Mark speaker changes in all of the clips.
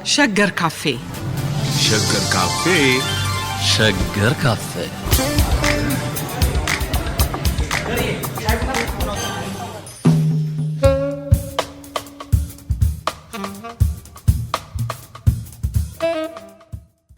Speaker 1: ሸገር ካፌ
Speaker 2: ሸገር ካፌ
Speaker 3: ሸገር ካፌ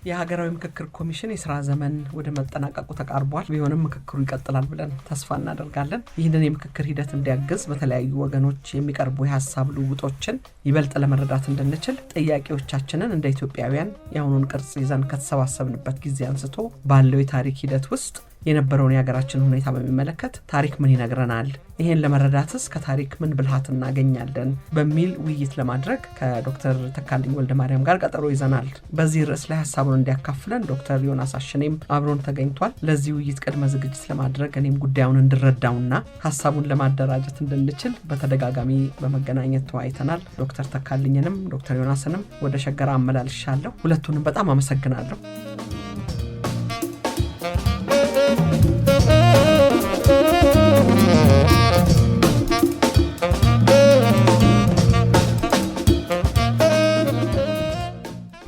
Speaker 1: የሀገራዊ ምክክር ኮሚሽን የሥራ ዘመን ወደ መጠናቀቁ ተቃርቧል። ቢሆንም ምክክሩ ይቀጥላል ብለን ተስፋ እናደርጋለን። ይህንን የምክክር ሂደት እንዲያግዝ በተለያዩ ወገኖች የሚቀርቡ የሐሳብ ልውውጦችን ይበልጥ ለመረዳት እንድንችል ጥያቄዎቻችንን እንደ ኢትዮጵያውያን የአሁኑን ቅርጽ ይዘን ከተሰባሰብንበት ጊዜ አንስቶ ባለው የታሪክ ሂደት ውስጥ የነበረውን የሀገራችን ሁኔታ በሚመለከት ታሪክ ምን ይነግረናል፣ ይሄን ለመረዳትስ ከታሪክ ምን ብልሃት እናገኛለን በሚል ውይይት ለማድረግ ከዶክተር ተካልኝ ወልደማርያም ጋር ቀጠሮ ይዘናል። በዚህ ርዕስ ላይ ሐሳቡን እንዲያካፍለን ዶክተር ዮናስ አሽኔም አብሮን ተገኝቷል። ለዚህ ውይይት ቅድመ ዝግጅት ለማድረግ እኔም ጉዳዩን እንድረዳውና ሐሳቡን ለማደራጀት እንድንችል በተደጋጋሚ በመገናኘት ተወያይተናል። ዶክተር ተካልኝንም ዶክተር ዮናስንም ወደ ሸገር አመላልሻለሁ። ሁለቱንም በጣም አመሰግናለሁ።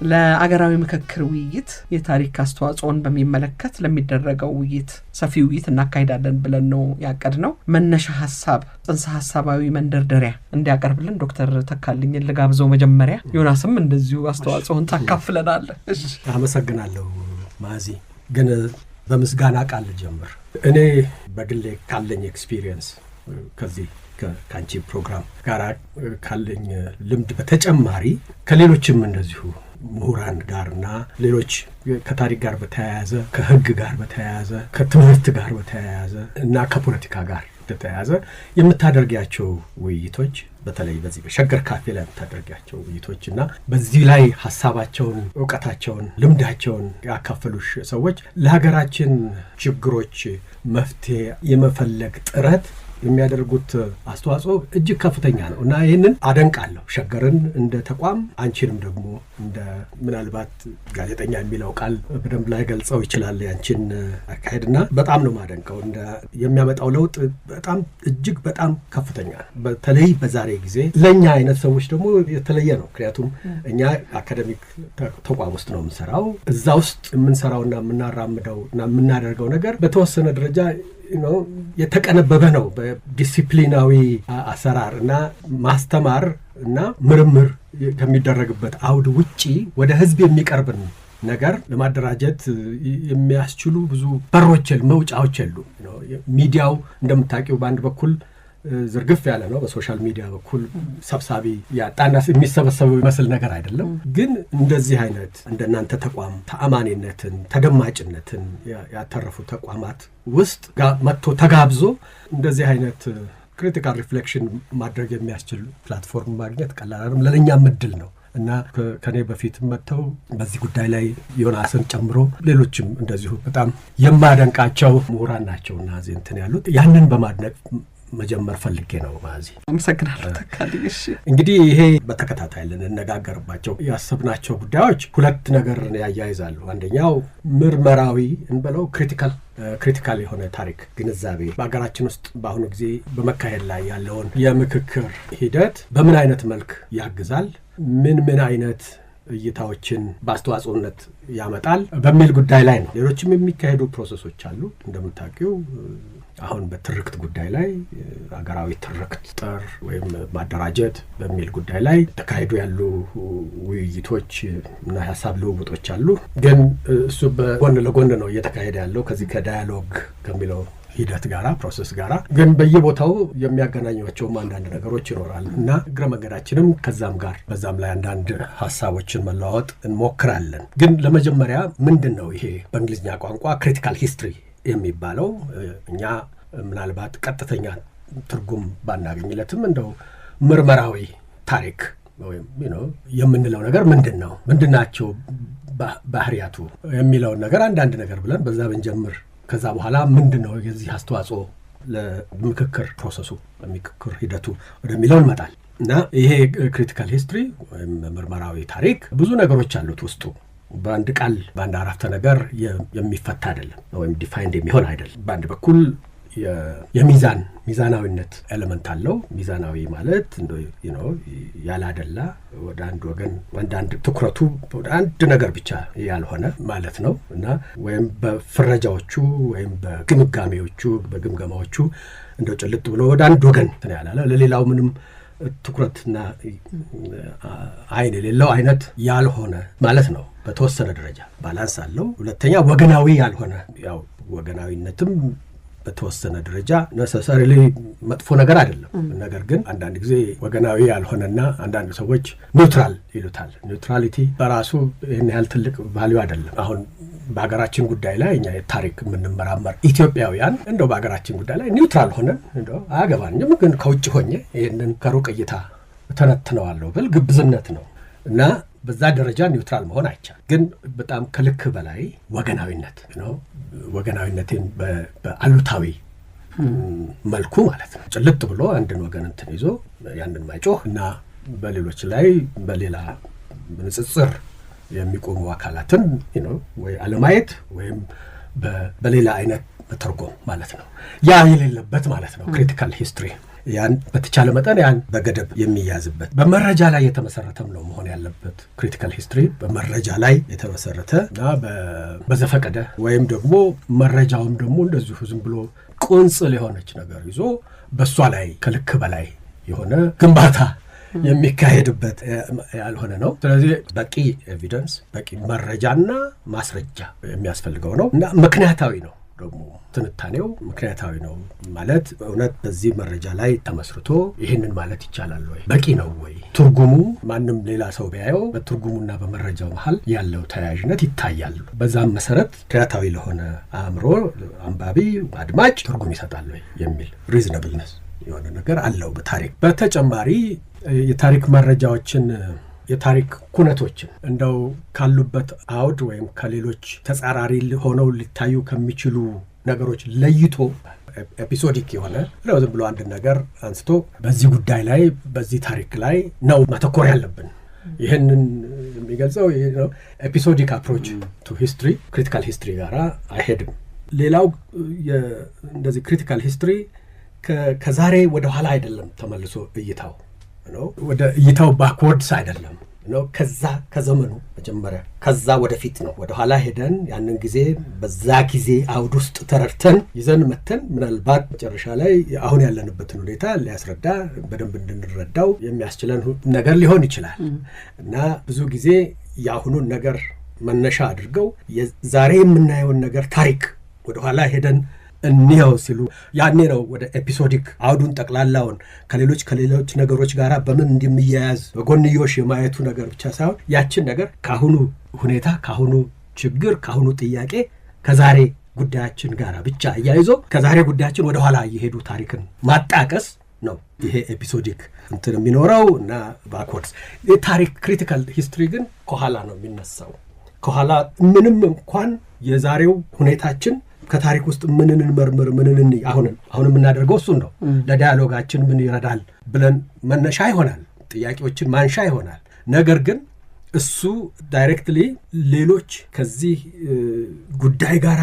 Speaker 1: ለአገራዊ ምክክር ውይይት የታሪክ አስተዋጽኦን በሚመለከት ለሚደረገው ውይይት ሰፊ ውይይት እናካሂዳለን ብለን ነው ያቀድነው። መነሻ ሐሳብ ጽንሰ ሐሳባዊ መንደርደሪያ እንዲያቀርብልን ዶክተር ተካልኝን ልጋብዘው። መጀመሪያ ዮናስም እንደዚሁ አስተዋጽኦን ታካፍለናለህ። እሺ፣
Speaker 4: አመሰግናለሁ ማዚ። ግን በምስጋና ቃል ጀምር። እኔ በግሌ ካለኝ ኤክስፒሪየንስ ከዚህ ከአንቺ ፕሮግራም ጋር ካለኝ ልምድ በተጨማሪ ከሌሎችም እንደዚሁ ምሁራን ጋርና ሌሎች ከታሪክ ጋር በተያያዘ ከሕግ ጋር በተያያዘ ከትምህርት ጋር በተያያዘ እና ከፖለቲካ ጋር በተያያዘ የምታደርጊያቸው ውይይቶች በተለይ በዚህ በሸገር ካፌ ላይ የምታደርጊያቸው ውይይቶች እና በዚህ ላይ ሐሳባቸውን፣ ዕውቀታቸውን፣ ልምዳቸውን ያካፈሉሽ ሰዎች ለሀገራችን ችግሮች መፍትሄ የመፈለግ ጥረት የሚያደርጉት አስተዋጽኦ እጅግ ከፍተኛ ነው እና ይህንን አደንቃለሁ። ሸገርን እንደ ተቋም፣ አንቺንም ደግሞ እንደ ምናልባት ጋዜጠኛ የሚለው ቃል በደንብ ላይ ገልጸው ይችላል ያንቺን አካሄድና በጣም ነው ማደንቀው። የሚያመጣው ለውጥ በጣም እጅግ በጣም ከፍተኛ ነው። በተለይ በዛሬ ጊዜ ለእኛ አይነት ሰዎች ደግሞ የተለየ ነው። ምክንያቱም እኛ አካደሚክ ተቋም ውስጥ ነው የምንሰራው። እዛ ውስጥ የምንሰራውና የምናራምደው እና የምናደርገው ነገር በተወሰነ ደረጃ የተቀነበበ ነው። በዲሲፕሊናዊ አሰራር እና ማስተማር እና ምርምር ከሚደረግበት አውድ ውጪ ወደ ህዝብ የሚቀርብን ነገር ለማደራጀት የሚያስችሉ ብዙ በሮች መውጫዎች የሉ። ሚዲያው እንደምታውቂው በአንድ በኩል ዝርግፍ ያለ ነው። በሶሻል ሚዲያ በኩል ሰብሳቢ ያጣና የሚሰበሰበው ይመስል ነገር አይደለም። ግን እንደዚህ አይነት እንደናንተ ተቋም ተአማኒነትን፣ ተደማጭነትን ያተረፉ ተቋማት ውስጥ መጥቶ ተጋብዞ እንደዚህ አይነት ክሪቲካል ሪፍሌክሽን ማድረግ የሚያስችል ፕላትፎርም ማግኘት ቀላል አይደለም። ለእኛም እድል ነው እና ከኔ በፊት መጥተው በዚህ ጉዳይ ላይ ዮናስን ጨምሮ ሌሎችም እንደዚሁ በጣም የማደንቃቸው ምሁራን ናቸውና እዚህ እንትን ያሉት ያንን በማድነቅ መጀመር ፈልጌ ነው። ማዚ
Speaker 1: አመሰግናለሁ ተካልኝ። እሺ፣
Speaker 4: እንግዲህ ይሄ በተከታታይ ልንነጋገርባቸው ያሰብናቸው ጉዳዮች ሁለት ነገር ያያይዛሉ። አንደኛው ምርመራዊ እንበለው ክሪቲካል የሆነ ታሪክ ግንዛቤ በሀገራችን ውስጥ በአሁኑ ጊዜ በመካሄድ ላይ ያለውን የምክክር ሂደት በምን አይነት መልክ ያግዛል፣ ምን አይነት እይታዎችን በአስተዋጽኦነት ያመጣል በሚል ጉዳይ ላይ ነው። ሌሎችም የሚካሄዱ ፕሮሰሶች አሉ እንደምታውቂው። አሁን በትርክት ጉዳይ ላይ አገራዊ ትርክት ጥር ወይም ማደራጀት በሚል ጉዳይ ላይ ተካሄዱ ያሉ ውይይቶች እና ሐሳብ ልውውጦች አሉ። ግን እሱ በጎን ለጎን ነው እየተካሄደ ያለው ከዚህ ከዳያሎግ ከሚለው ሂደት ጋራ ፕሮሰስ ጋራ። ግን በየቦታው የሚያገናኟቸውም አንዳንድ ነገሮች ይኖራሉ እና እግረ መንገዳችንም ከዛም ጋር በዛም ላይ አንዳንድ ሐሳቦችን መለዋወጥ እንሞክራለን። ግን ለመጀመሪያ ምንድን ነው ይሄ በእንግሊዝኛ ቋንቋ ክሪቲካል ሂስትሪ የሚባለው? እኛ ምናልባት ቀጥተኛ ትርጉም ባናገኝለትም እንደው ምርመራዊ ታሪክ ወይም የምንለው ነገር ምንድናቸው ባህሪያቱ የሚለውን ነገር አንዳንድ ነገር ብለን በዛ ብንጀምር ከዛ በኋላ ምንድነው የዚህ አስተዋጽኦ ለምክክር ፕሮሰሱ ለምክክር ሂደቱ ወደሚለው እንመጣል እና ይሄ ክሪቲካል ሂስትሪ ወይም ምርመራዊ ታሪክ ብዙ ነገሮች አሉት ውስጡ። በአንድ ቃል በአንድ አረፍተ ነገር የሚፈታ አይደለም ወይም ዲፋይንድ የሚሆን አይደለም። በአንድ በኩል ሚዛናዊነት ኤሌመንት አለው። ሚዛናዊ ማለት ያላደላ ወደ አንድ ወገን አንድ ትኩረቱ ወደ አንድ ነገር ብቻ ያልሆነ ማለት ነው እና ወይም በፍረጃዎቹ ወይም በግምገማዎቹ እንደው ጭልጥ ብሎ ወደ አንድ ወገን ያላለ ለሌላው ምንም ትኩረትና አይን የሌለው አይነት ያልሆነ ማለት ነው። በተወሰነ ደረጃ ባላንስ አለው። ሁለተኛ ወገናዊ ያልሆነ ያው ወገናዊነትም በተወሰነ ደረጃ ነሰሰሪሊ መጥፎ ነገር አይደለም። ነገር ግን አንዳንድ ጊዜ ወገናዊ ያልሆነና አንዳንድ ሰዎች ኒውትራል ይሉታል። ኒውትራሊቲ በራሱ ይህን ያህል ትልቅ ቫልዩ አይደለም። አሁን በሀገራችን ጉዳይ ላይ እኛ የታሪክ የምንመራመር ኢትዮጵያውያን እንደው በሀገራችን ጉዳይ ላይ ኒውትራል ሆነን እንደው አያገባንም፣ ግን ከውጭ ሆኜ ይህንን ከሩቅ እይታ ተነትነዋለሁ ብል ግብዝነት ነው እና በዛ ደረጃ ኒውትራል መሆን አይቻልም። ግን በጣም ከልክ በላይ ወገናዊነት ወገናዊነትን በአሉታዊ መልኩ ማለት ነው ጭልጥ ብሎ አንድን ወገን እንትን ይዞ ያንን ማይጮህ እና በሌሎች ላይ በሌላ ንጽጽር የሚቆሙ አካላትን ወይ አለማየት ወይም በሌላ አይነት መተርጎም ማለት ነው። ያ የሌለበት ማለት ነው ክሪቲካል ሂስትሪ። ያን በተቻለ መጠን ያን በገደብ የሚያዝበት በመረጃ ላይ የተመሰረተም ነው መሆን ያለበት። ክሪቲካል ሂስትሪ በመረጃ ላይ የተመሰረተ እና በዘፈቀደ ወይም ደግሞ መረጃውም ደግሞ እንደዚሁ ዝም ብሎ ቁንጽል የሆነች ነገር ይዞ በሷ ላይ ከልክ በላይ የሆነ ግንባታ የሚካሄድበት ያልሆነ ነው። ስለዚህ በቂ ኤቪደንስ በቂ መረጃና ማስረጃ የሚያስፈልገው ነው እና ምክንያታዊ ነው ደግሞ ትንታኔው ምክንያታዊ ነው ማለት እውነት በዚህ መረጃ ላይ ተመስርቶ ይህንን ማለት ይቻላል ወይ? በቂ ነው ወይ? ትርጉሙ ማንም ሌላ ሰው ቢያየው በትርጉሙና በመረጃው መሃል ያለው ተያያዥነት ይታያል። በዛም መሰረት ምክንያታዊ ለሆነ አእምሮ አንባቢ አድማጭ ትርጉም ይሰጣል ወይ የሚል ሪዝነብልነስ የሆነ ነገር አለው በታሪክ። በተጨማሪ የታሪክ መረጃዎችን የታሪክ ኩነቶችን እንደው ካሉበት አውድ ወይም ከሌሎች ተጻራሪ ሆነው ሊታዩ ከሚችሉ ነገሮች ለይቶ ኤፒሶዲክ የሆነ ዝም ብሎ አንድ ነገር አንስቶ በዚህ ጉዳይ ላይ በዚህ ታሪክ ላይ ነው ማተኮር ያለብን ይህንን የሚገልጸው ኤፒሶዲክ አፕሮች ቱ ሂስትሪ ክሪቲካል ሂስትሪ ጋር አይሄድም። ሌላው እንደዚህ ክሪቲካል ሂስትሪ ከዛሬ ወደ ኋላ አይደለም ተመልሶ እይታው ወደ እይታው ባክወርድስ አይደለም ከዘመኑ መጀመሪያ ከዛ ወደፊት ነው። ወደ ኋላ ሄደን ያንን ጊዜ በዛ ጊዜ አውድ ውስጥ ተረድተን ይዘን መተን ምናልባት መጨረሻ ላይ አሁን ያለንበትን ሁኔታ ሊያስረዳ በደንብ እንድንረዳው የሚያስችለን ነገር ሊሆን ይችላል እና ብዙ ጊዜ የአሁኑን ነገር መነሻ አድርገው ዛሬ የምናየውን ነገር ታሪክ ወደ ኋላ ሄደን እንየው ሲሉ ያኔ ነው ወደ ኤፒሶዲክ አውዱን ጠቅላላውን ከሌሎች ነገሮች ጋር በምን እንደሚያያዝ በጎንዮሽ የማየቱ ነገር ብቻ ሳይሆን ያችን ነገር ካሁኑ ሁኔታ ካሁኑ ችግር ካሁኑ ጥያቄ ከዛሬ ጉዳያችን ጋር ብቻ እያይዞ ከዛሬ ጉዳያችን ወደ ኋላ እየሄዱ ታሪክን ማጣቀስ ነው ይሄ ኤፒሶዲክ እንትን የሚኖረው እና ባክወርድስ። የታሪክ ክሪቲካል ሂስትሪ ግን ከኋላ ነው የሚነሳው። ከኋላ ምንም እንኳን የዛሬው ሁኔታችን ከታሪክ ውስጥ ምንን እንመርምር አሁን የምናደርገው እሱን ነው። ለዳያሎጋችን ምን ይረዳል ብለን መነሻ ይሆናል፣ ጥያቄዎችን ማንሻ ይሆናል። ነገር ግን እሱ ዳይሬክትሊ ሌሎች ከዚህ ጉዳይ ጋር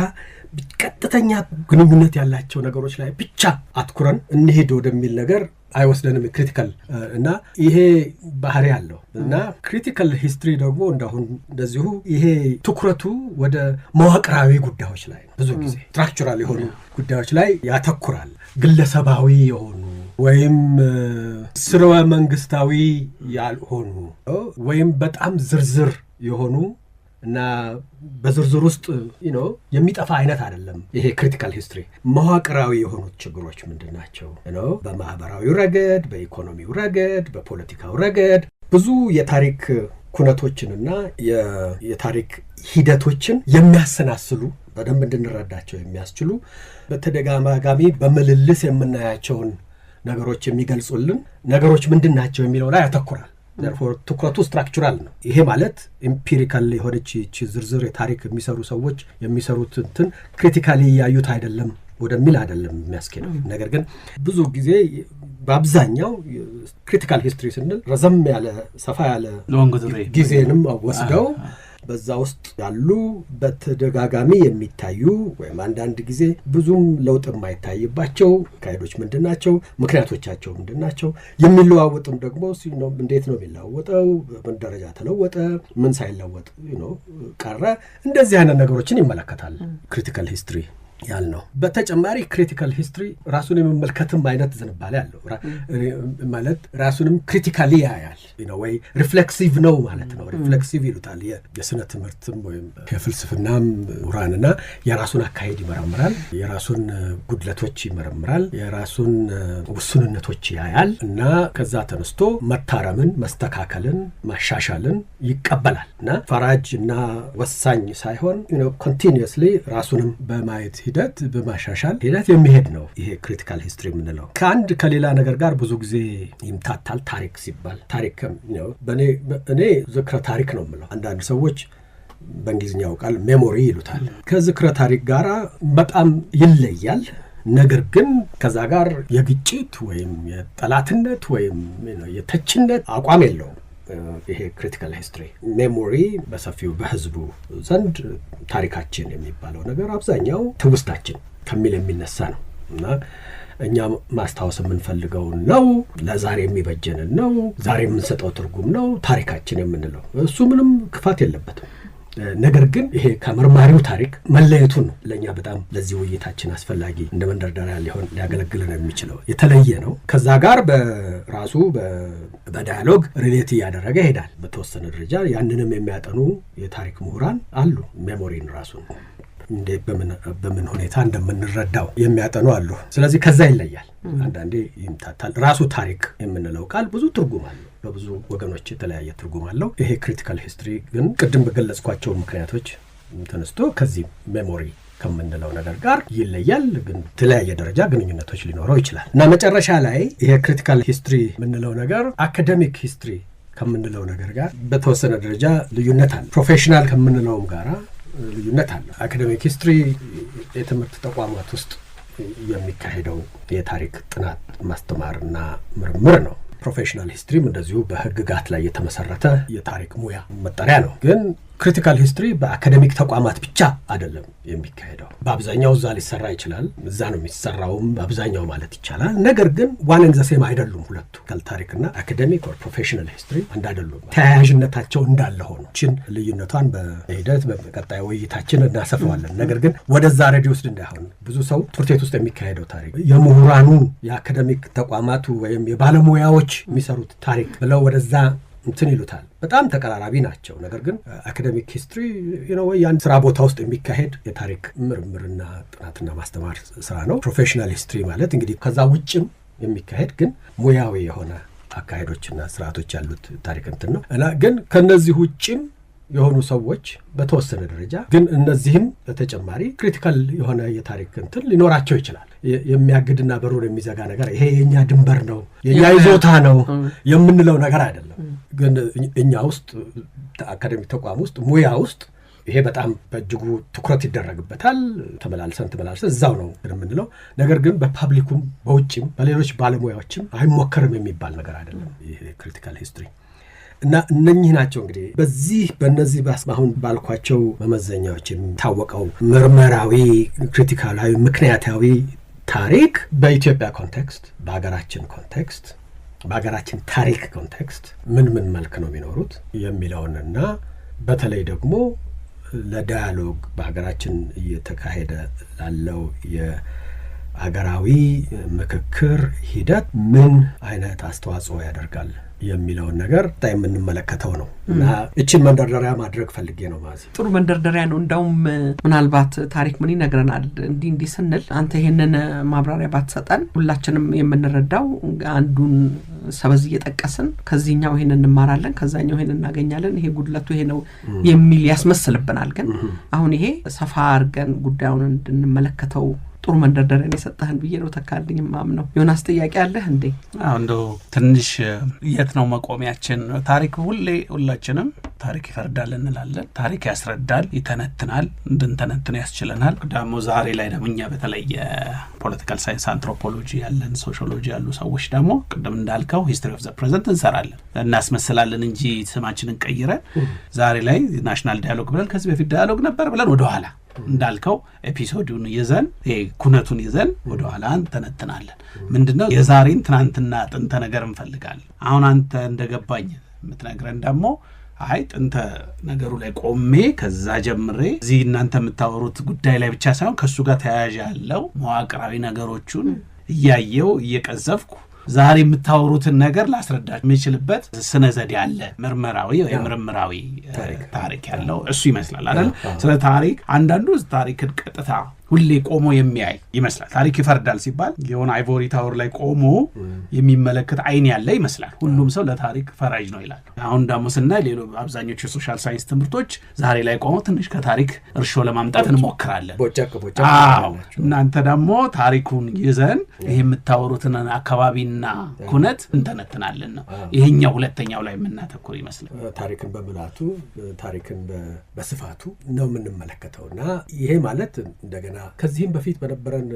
Speaker 4: ቀጥተኛ ግንኙነት ያላቸው ነገሮች ላይ ብቻ አትኩረን እንሄድ ወደሚል ነገር አይወስደንም ክሪቲካል እና ይሄ ባህሪ አለው እና ክሪቲካል ሂስትሪ ደግሞ እንደዚሁ ይሄ ትኩረቱ ወደ መዋቅራዊ ጉዳዮች ላይ ብዙ ጊዜ ስትራክቸራል የሆኑ ጉዳዮች ላይ ያተኩራል። ግለሰባዊ የሆኑ ወይም ስርወ መንግስታዊ ያልሆኑ ወይም በጣም ዝርዝር የሆኑ እና በዝርዝር ውስጥ የሚጠፋ አይነት አይደለም። ይሄ ክሪቲካል ሂስትሪ መዋቅራዊ የሆኑት ችግሮች ምንድናቸው? በማህበራዊ ረገድ፣ በኢኮኖሚው ረገድ፣ በፖለቲካው ረገድ ብዙ የታሪክ ኩነቶችንና የታሪክ ሂደቶችን የሚያሰናስሉ በደንብ እንድንረዳቸው የሚያስችሉ በተደጋጋሚ በምልልስ የምናያቸውን ነገሮች የሚገልጹልን ነገሮች ምንድናቸው የሚለው ላይ ያተኩራል። ትኩረቱ ስትራክቸራል ነው። ይሄ ማለት ኢምፒሪካል የሆነች ዝርዝር የታሪክ የሚሰሩ ሰዎች የሚሰሩት እንትን ክሪቲካሊ ያዩት አይደለም ወደሚል አይደለም የሚያስኬደው። ነገር ግን ብዙ ጊዜ በአብዛኛው ክሪቲካል ሂስትሪ ስንል ረዘም ያለ ሰፋ ያለ ጊዜንም ወስደው በዛ ውስጥ ያሉ በተደጋጋሚ የሚታዩ ወይም አንዳንድ ጊዜ ብዙም ለውጥ የማይታይባቸው አካሄዶች ምንድናቸው? ምክንያቶቻቸው ምንድናቸው? የሚለዋወጥም ደግሞ እንዴት ነው የሚለዋወጠው? በምን ደረጃ ተለወጠ? ምን ሳይለወጥ ቀረ? እንደዚህ አይነት ነገሮችን ይመለከታል ክሪቲካል ሂስትሪ ያልነው። በተጨማሪ ክሪቲካል ሂስትሪ ራሱን የመመልከትም አይነት ዝንባሌ አለው። ማለት ራሱንም ክሪቲካሊ ያያል ወይ ሪፍሌክሲቭ ነው ማለት ነው። ሪፍሌክሲቭ ይሉታል የስነ ትምህርትም ወይም የፍልስፍናም ምሁራንና የራሱን አካሄድ ይመረምራል፣ የራሱን ጉድለቶች ይመረምራል፣ የራሱን ውሱንነቶች ያያል እና ከዛ ተነስቶ መታረምን፣ መስተካከልን፣ ማሻሻልን ይቀበላል እና ፈራጅ እና ወሳኝ ሳይሆን ኮንቲኒየስሊ ራሱንም በማየት ሂደት በማሻሻል ሂደት የሚሄድ ነው ይሄ ክሪቲካል ሂስትሪ የምንለው። ከሌላ ነገር ጋር ብዙ ጊዜ ይምታታል። ታሪክ ሲባል ታሪክ እኔ ዝክረ ታሪክ ነው የምለው። አንዳንድ ሰዎች በእንግሊዝኛው ቃል ሜሞሪ ይሉታል። ከዝክረ ታሪክ ጋር በጣም ይለያል። ነገር ግን ከዛ ጋር የግጭት ወይም የጠላትነት ወይም የተችነት አቋም የለውም። ይሄ ክሪቲካል ሂስትሪ ሜሞሪ በሰፊው በህዝቡ ዘንድ ታሪካችን የሚባለው ነገር አብዛኛው ትውስታችን ከሚል የሚነሳ ነው እና እኛ ማስታወስ የምንፈልገው ነው፣ ለዛሬ የሚበጀንን ነው፣ ዛሬ የምንሰጠው ትርጉም ነው ታሪካችን የምንለው። እሱ ምንም ክፋት የለበትም። ነገር ግን ይሄ ከመርማሪው ታሪክ መለየቱ ነው ለኛ በጣም ለዚህ ውይይታችን አስፈላጊ እንደ መንደርደሪያ ሊያገለግለን የሚችለው። የተለየ ነው። ከዛ ጋር በራሱ በዳያሎግ ሪሌት ያደረገ ይሄዳል። በተወሰነ ደረጃ ያንንም የሚያጠኑ የታሪክ ምሁራን አሉ። ሜሞሪን ራሱ እንደ በምን ሁኔታ እንደምንረዳው የሚያጠኑ አሉ። ስለዚህ ከዛ ይለያል። አንዳንዴ ይምታታል። ራሱ ታሪክ የምንለው ቃል ብዙ ትርጉም አለው። በብዙ ወገኖች የተለያየ ትርጉም አለው። ይሄ ክሪቲካል ሂስትሪ ግን ቅድም በገለጽኳቸው ምክንያቶች ተነስቶ ከዚህ ሜሞሪ ከምንለው ነገር ጋር ይለያል። ግን የተለያየ ደረጃ ግንኙነቶች ሊኖረው ይችላል እና መጨረሻ ላይ ይሄ ክሪቲካል ሂስትሪ የምንለው ነገር አካዴሚክ ሂስትሪ ከምንለው ነገር ጋር በተወሰነ ደረጃ ልዩነት አለ። ፕሮፌሽናል ከምንለውም ጋር ልዩነት አለ። አካዴሚክ ሂስትሪ የትምህርት ተቋማት ውስጥ የሚካሄደው የታሪክ ጥናት ማስተማርና ምርምር ነው። ፕሮፌሽናል ሂስትሪም እንደዚሁ በህግጋት ላይ የተመሰረተ የታሪክ ሙያ መጠሪያ ነው። ግን ክሪቲካል ሂስትሪ በአካዴሚክ ተቋማት ብቻ አይደለም የሚካሄደው። በአብዛኛው እዛ ሊሰራ ይችላል። እዛ ነው የሚሰራውም በአብዛኛው ማለት ይቻላል። ነገር ግን ዋን ኤንድ ዘ ሴም አይደሉም ሁለቱ። ታሪክና አካዴሚክ ኦር ፕሮፌሽናል ሂስትሪ አንድ አይደሉም። ተያያዥነታቸው እንዳለ ሆኖ ችን ልዩነቷን በሂደት በቀጣይ ውይይታችን እናሰፋዋለን። ነገር ግን ወደዛ ሬዲዮስ እንዳይሆን ብዙ ሰው ትምህርት ቤት ውስጥ የሚካሄደው ታሪክ የምሁራኑ የአካዴሚክ ተቋማቱ ወይም የባለሙያዎች የሚሰሩት ታሪክ ብለው ወደዛ እንትን ይሉታል። በጣም ተቀራራቢ ናቸው። ነገር ግን አካዴሚክ ሂስትሪ ያን ስራ ቦታ ውስጥ የሚካሄድ የታሪክ ምርምርና ጥናትና ማስተማር ስራ ነው። ፕሮፌሽናል ሂስትሪ ማለት እንግዲህ ከዛ ውጭም የሚካሄድ ግን ሙያዊ የሆነ አካሄዶችና ስርዓቶች ያሉት ታሪክ እንትን ነው እና ግን ከነዚህ ውጭም የሆኑ ሰዎች በተወሰነ ደረጃ ግን እነዚህም በተጨማሪ ክሪቲካል የሆነ የታሪክ እንትን ሊኖራቸው ይችላል። የሚያግድና በሩን የሚዘጋ ነገር ይሄ የኛ ድንበር ነው የኛ ይዞታ ነው የምንለው ነገር አይደለም። ግን እኛ ውስጥ አካዴሚክ ተቋም ውስጥ ሙያ ውስጥ ይሄ በጣም በእጅጉ ትኩረት ይደረግበታል። ተመላልሰን እዛው ነው የምንለው ነገር ግን በፓብሊኩም በውጭም በሌሎች ባለሙያዎችም አይሞከርም የሚባል ነገር አይደለም ይሄ ክሪቲካል ሂስትሪ እና እነኚህ ናቸው እንግዲህ በእነዚህ አሁን ባልኳቸው መመዘኛዎች የሚታወቀው ምርመራዊ፣ ክሪቲካላዊ፣ ምክንያታዊ ታሪክ በኢትዮጵያ ኮንቴክስት፣ በሀገራችን ኮንቴክስት፣ በሀገራችን ታሪክ ኮንቴክስት ምን መልክ ነው የሚኖሩት የሚለውንና በተለይ ደግሞ ለዳያሎግ በሀገራችን እየተካሄደ ላለው የሀገራዊ ምክክር ሂደት ምን አይነት አስተዋጽኦ ያደርጋል የሚለውን ነገር የምንመለከተው ነው እና እቺን መንደርደሪያ ማድረግ ፈልጌ ነው ማለት
Speaker 1: ጥሩ መንደርደሪያ ነው። እንዳውም ምናልባት ታሪክ ምን ይነግረናል እንዲህ ስንል አንተ ይሄንን ማብራሪያ ባትሰጠን ሁላችንም የምንረዳው አንዱን ሰበዝ እየጠቀስን ከዚህኛው ይሄንን እንማራለን ከዛኛው ይሄንን እናገኛለን ይሄ ጉድለቱ ይሄ ነው የሚል ያስመስልብናል። ግን አሁን ይሄ ሰፋ አድርገን ጉዳዩን እንድንመለከተው ጥሩ መንደርደሪያን የሰጠህን ብዬ ነው ተካልኝ ማምነው። ዮናስ ጥያቄ አለህ እንዴ?
Speaker 5: እንደው ትንሽ የት ነው መቆሚያችን? ታሪክ ሁላችንም ታሪክ ይፈርዳል እንላለን። ታሪክ ያስረዳል፣ ይተነትናል፣ እንድንተነትን ያስችለናል። ደግሞ ዛሬ ላይ ደግሞ እኛ በተለይ የፖለቲካል ሳይንስ አንትሮፖሎጂ ያለን ሶሺዮሎጂ ያሉ ሰዎች ደግሞ ቅድም እንዳልከው ሂስትሪ ኦፍ ዘ ፕሬዘንት እንሰራለን፣ እናስመስላለን እንጂ ስማችንን ቀይረን ዛሬ ላይ ናሽናል ዳያሎግ ብለን ከዚህ በፊት ዳያሎግ ነበር ብለን ወደኋላ እንዳልከው ኤፒሶዱን ይዘን ኩነቱን ይዘን ወደኋላ እንተነትናለን። ምንድነው የዛሬን ትናንትና ጥንተ ነገር እንፈልጋለን። አሁን አንተ እንደገባኝ የምትነግረን ደግሞ አይ ጥንተ ነገሩ ላይ ቆሜ ከዛ ጀምሬ እዚህ እናንተ የምታወሩት ጉዳይ ላይ ብቻ ሳይሆን ከሱ ጋር ተያያዥ ያለው መዋቅራዊ ነገሮችን እያየው እየቀዘፍኩ ዛሬ የምታወሩትን ነገር ላስረዳች የሚችልበት ስነ ዘዴ አለ። ምርመራዊ የምርምራዊ ታሪክ ያለው እሱ ይመስላል አይደል? ስለ ታሪክ አንዳንዱ ታሪክን ቀጥታ ሁሌ ቆሞ የሚያይ ይመስላል። ታሪክ ይፈርዳል ሲባል የሆነ አይቮሪ ታወር ላይ ቆሞ የሚመለከት አይን ያለ ይመስላል። ሁሉም ሰው ለታሪክ ፈራጅ ነው ይላል። አሁን ደግሞ ስናይ ሌሎች አብዛኞቹ የሶሻል ሳይንስ ትምህርቶች ዛሬ ላይ ቆሞ ትንሽ ከታሪክ እርሾ ለማምጣት እንሞክራለን። እናንተ ደግሞ ታሪኩን ይዘን ይሄ የምታወሩትን አካባቢና ኩነት እንተነትናለን ነው። ይሄኛው ሁለተኛው ላይ የምናተኩር ይመስላል።
Speaker 4: ታሪክን በምላቱ ታሪክን በስፋቱ ነው የምንመለከተውና ይሄ ማለት እንደገና ከዚህም በፊት በነበረን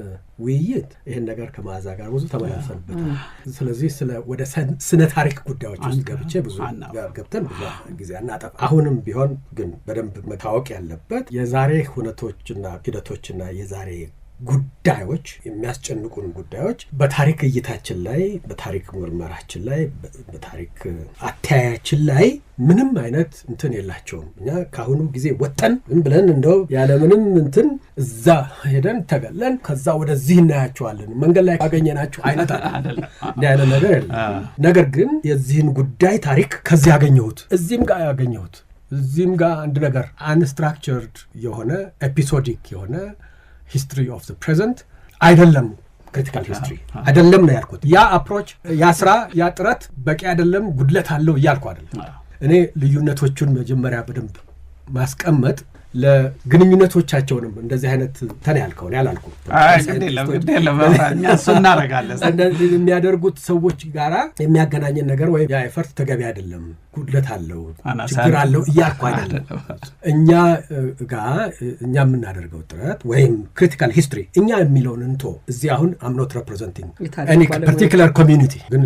Speaker 4: ውይይት ይሄን ነገር ከማዛ ጋር ብዙ ተመላልሰንበታል። ስለዚህ ወደ ስነ ታሪክ ጉዳዮች ውስጥ ብዙ ገብተን ብዙ ጊዜ አናጠፋ። አሁንም ቢሆን ግን በደንብ መታወቅ ያለበት የዛሬ ሁነቶችና ሂደቶችና የዛሬ ጉዳዮች የሚያስጨንቁን ጉዳዮች በታሪክ እይታችን ላይ በታሪክ ምርመራችን ላይ በታሪክ አተያያችን ላይ ምንም አይነት እንትን የላቸውም። እኛ ካሁኑ ጊዜ ወጠን ብለን እንደው ያለ ምንም እንትን እዛ ሄደን ተገለን ከዛ ወደዚህ እናያቸዋለን መንገድ ላይ ያገኘናቸው አይነት አይደለም ነገር የለም። ነገር ግን የዚህን ጉዳይ ታሪክ ከዚህ ያገኘሁት እዚህም ጋር ያገኘሁት እዚህም ጋር አንድ ነገር አንስትራክቸርድ የሆነ ኤፒሶዲክ የሆነ history of the present አይደለም። critical history አይደለም ነው ያልኩት። ያ አፕሮች ያ ስራ ያ ጥረት በቂ አይደለም፣ ጉድለት አለው እያልኩ አይደለም። እኔ ልዩነቶቹን መጀመሪያ በደንብ ማስቀመጥ ለግንኙነቶቻቸውንም እንደዚህ አይነት ተን ያልከው ነው ያላልኩ።
Speaker 5: ግዴለም እኛስ እናረጋለን።
Speaker 4: እንደዚህ የሚያደርጉት ሰዎች ጋራ የሚያገናኘን ነገር ወይ ያ ኤፈርት ተገቢ አይደለም፣ ጉድለት አለው፣ ችግር አለው እያልኩ አይደለም። እኛ ጋር እኛ የምናደርገው ጥረት ወይም ክሪቲካል ሂስትሪ እኛ የሚለውን እንቶ እዚህ አሁን I'm not representing any particular community ግን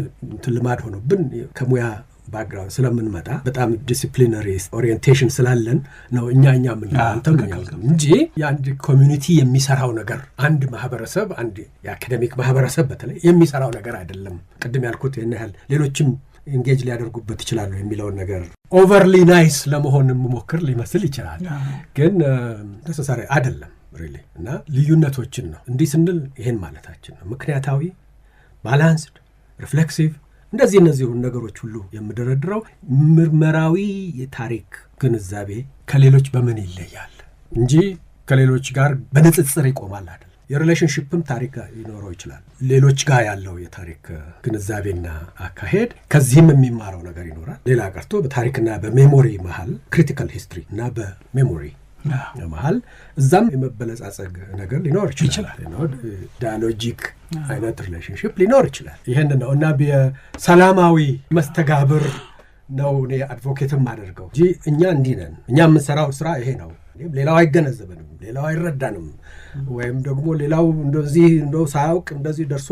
Speaker 4: ልማድ ሆኖብን ከሙያ ባክግራውንድ ስለምንመጣ በጣም ዲሲፕሊነሪ ኦሪየንቴሽን ስላለን ነው እኛ የምንላንተም እንጂ የአንድ ኮሚዩኒቲ የሚሰራው ነገር አንድ ማህበረሰብ አንድ የአካዴሚክ ማህበረሰብ በተለይ የሚሰራው ነገር አይደለም። ቅድም ያልኩት ይሄን ያህል ሌሎችም ኢንጌጅ ሊያደርጉበት ይችላሉ የሚለውን ነገር ኦቨርሊ ናይስ ለመሆን ሞክር ሊመስል ይችላል፣ ግን ተሰሳሪ አይደለም ሪሊ። እና ልዩነቶችን ነው እንዲህ ስንል ይሄን ማለታችን ነው። ምክንያታዊ፣ ባላንስድ፣ ሪፍሌክሲቭ እነዚህ ነገሮች ሁሉ የምደረድረው ምርመራዊ የታሪክ ግንዛቤ ከሌሎች በምን ይለያል እንጂ ከሌሎች ጋር በንጽጽር ይቆማል አይደል። የሪሌሽንሺፕም ታሪክ ሊኖረው ይችላል። ሌሎች ጋር ያለው የታሪክ ግንዛቤና አካሄድ ከዚህም የሚማረው ነገር ይኖራል። ሌላ ቀርቶ በታሪክና በሜሞሪ መሃል ክሪቲካል ሂስትሪ እና በሜሞሪ መሃል እዛም የመበለጻጸግ ነገር ሊኖር ይችላል። ዳያሎጂክ አይነት ሪሌሽንሺፕ ሊኖር ይችላል። ይሄን ነው እና በሰላማዊ መስተጋብር ነው እኔ አድቮኬትም አደርገው እንጂ እኛ እንዲህ ነን፣ እኛ የምንሰራው ስራ ይሄ ነው፣ ሌላው አይገነዘበንም፣ ሌላው አይረዳንም፣ ወይም ደግሞ ሌላው እንደዚህ እንደው ሳያውቅ እንደዚህ ደርሶ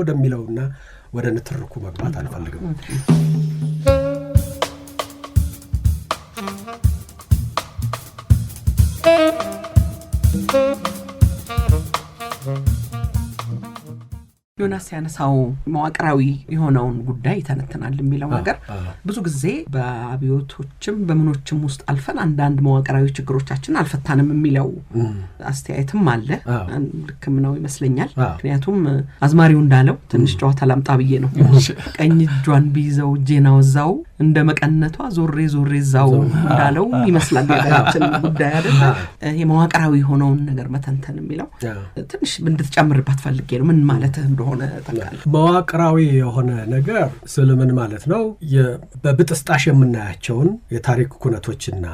Speaker 4: ወደሚለውና ወደ ንትርኩ መግባት አልፈልግም።
Speaker 1: ዮናስ ያነሳው መዋቅራዊ የሆነውን ጉዳይ ተነተናል የሚለው ነገር ብዙ ጊዜ በአብዮቶችም በምኖችም ውስጥ አልፈን አንዳንድ መዋቅራዊ ችግሮቻችን አልፈታንም የሚለው አስተያየትም አለ። ልክም ነው ይመስለኛል። ምክንያቱም አዝማሪው እንዳለው ትንሽ ጨዋታ ላምጣ ብዬ ነው። ቀኝ እጇን ቢይዘው ጄናው ዛው እንደ መቀነቷ ዞሬ ዛው እንዳለው ይመስላል የሀገራችን ጉዳይ አይደል። ይሄ መዋቅራዊ የሆነውን ነገር መተንተን የሚለው ትንሽ እንድትጨምርባት ፈልጌ ነው። ምን ማለት እንደሆነ ተካለ።
Speaker 4: መዋቅራዊ የሆነ ነገር ስለምን ማለት ነው? በብጥስጣሽ የምናያቸውን የታሪክ ኩነቶችና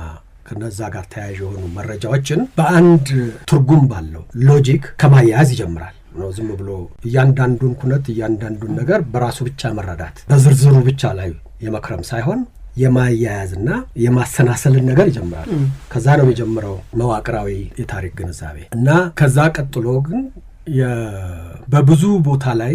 Speaker 4: ከነዛ ጋር ተያያዥ የሆኑ መረጃዎችን በአንድ ትርጉም ባለው ሎጂክ ከማያያዝ ይጀምራል ነው። ዝም ብሎ እያንዳንዱን ኩነት እያንዳንዱን ነገር በራሱ ብቻ መረዳት በዝርዝሩ ብቻ ላይ የመክረም ሳይሆን የማያያዝና የማሰናሰልን ነገር ይጀምራል። ከዛ ነው የጀመረው መዋቅራዊ የታሪክ ግንዛቤ እና ከዛ ቀጥሎ ግን በብዙ ቦታ ላይ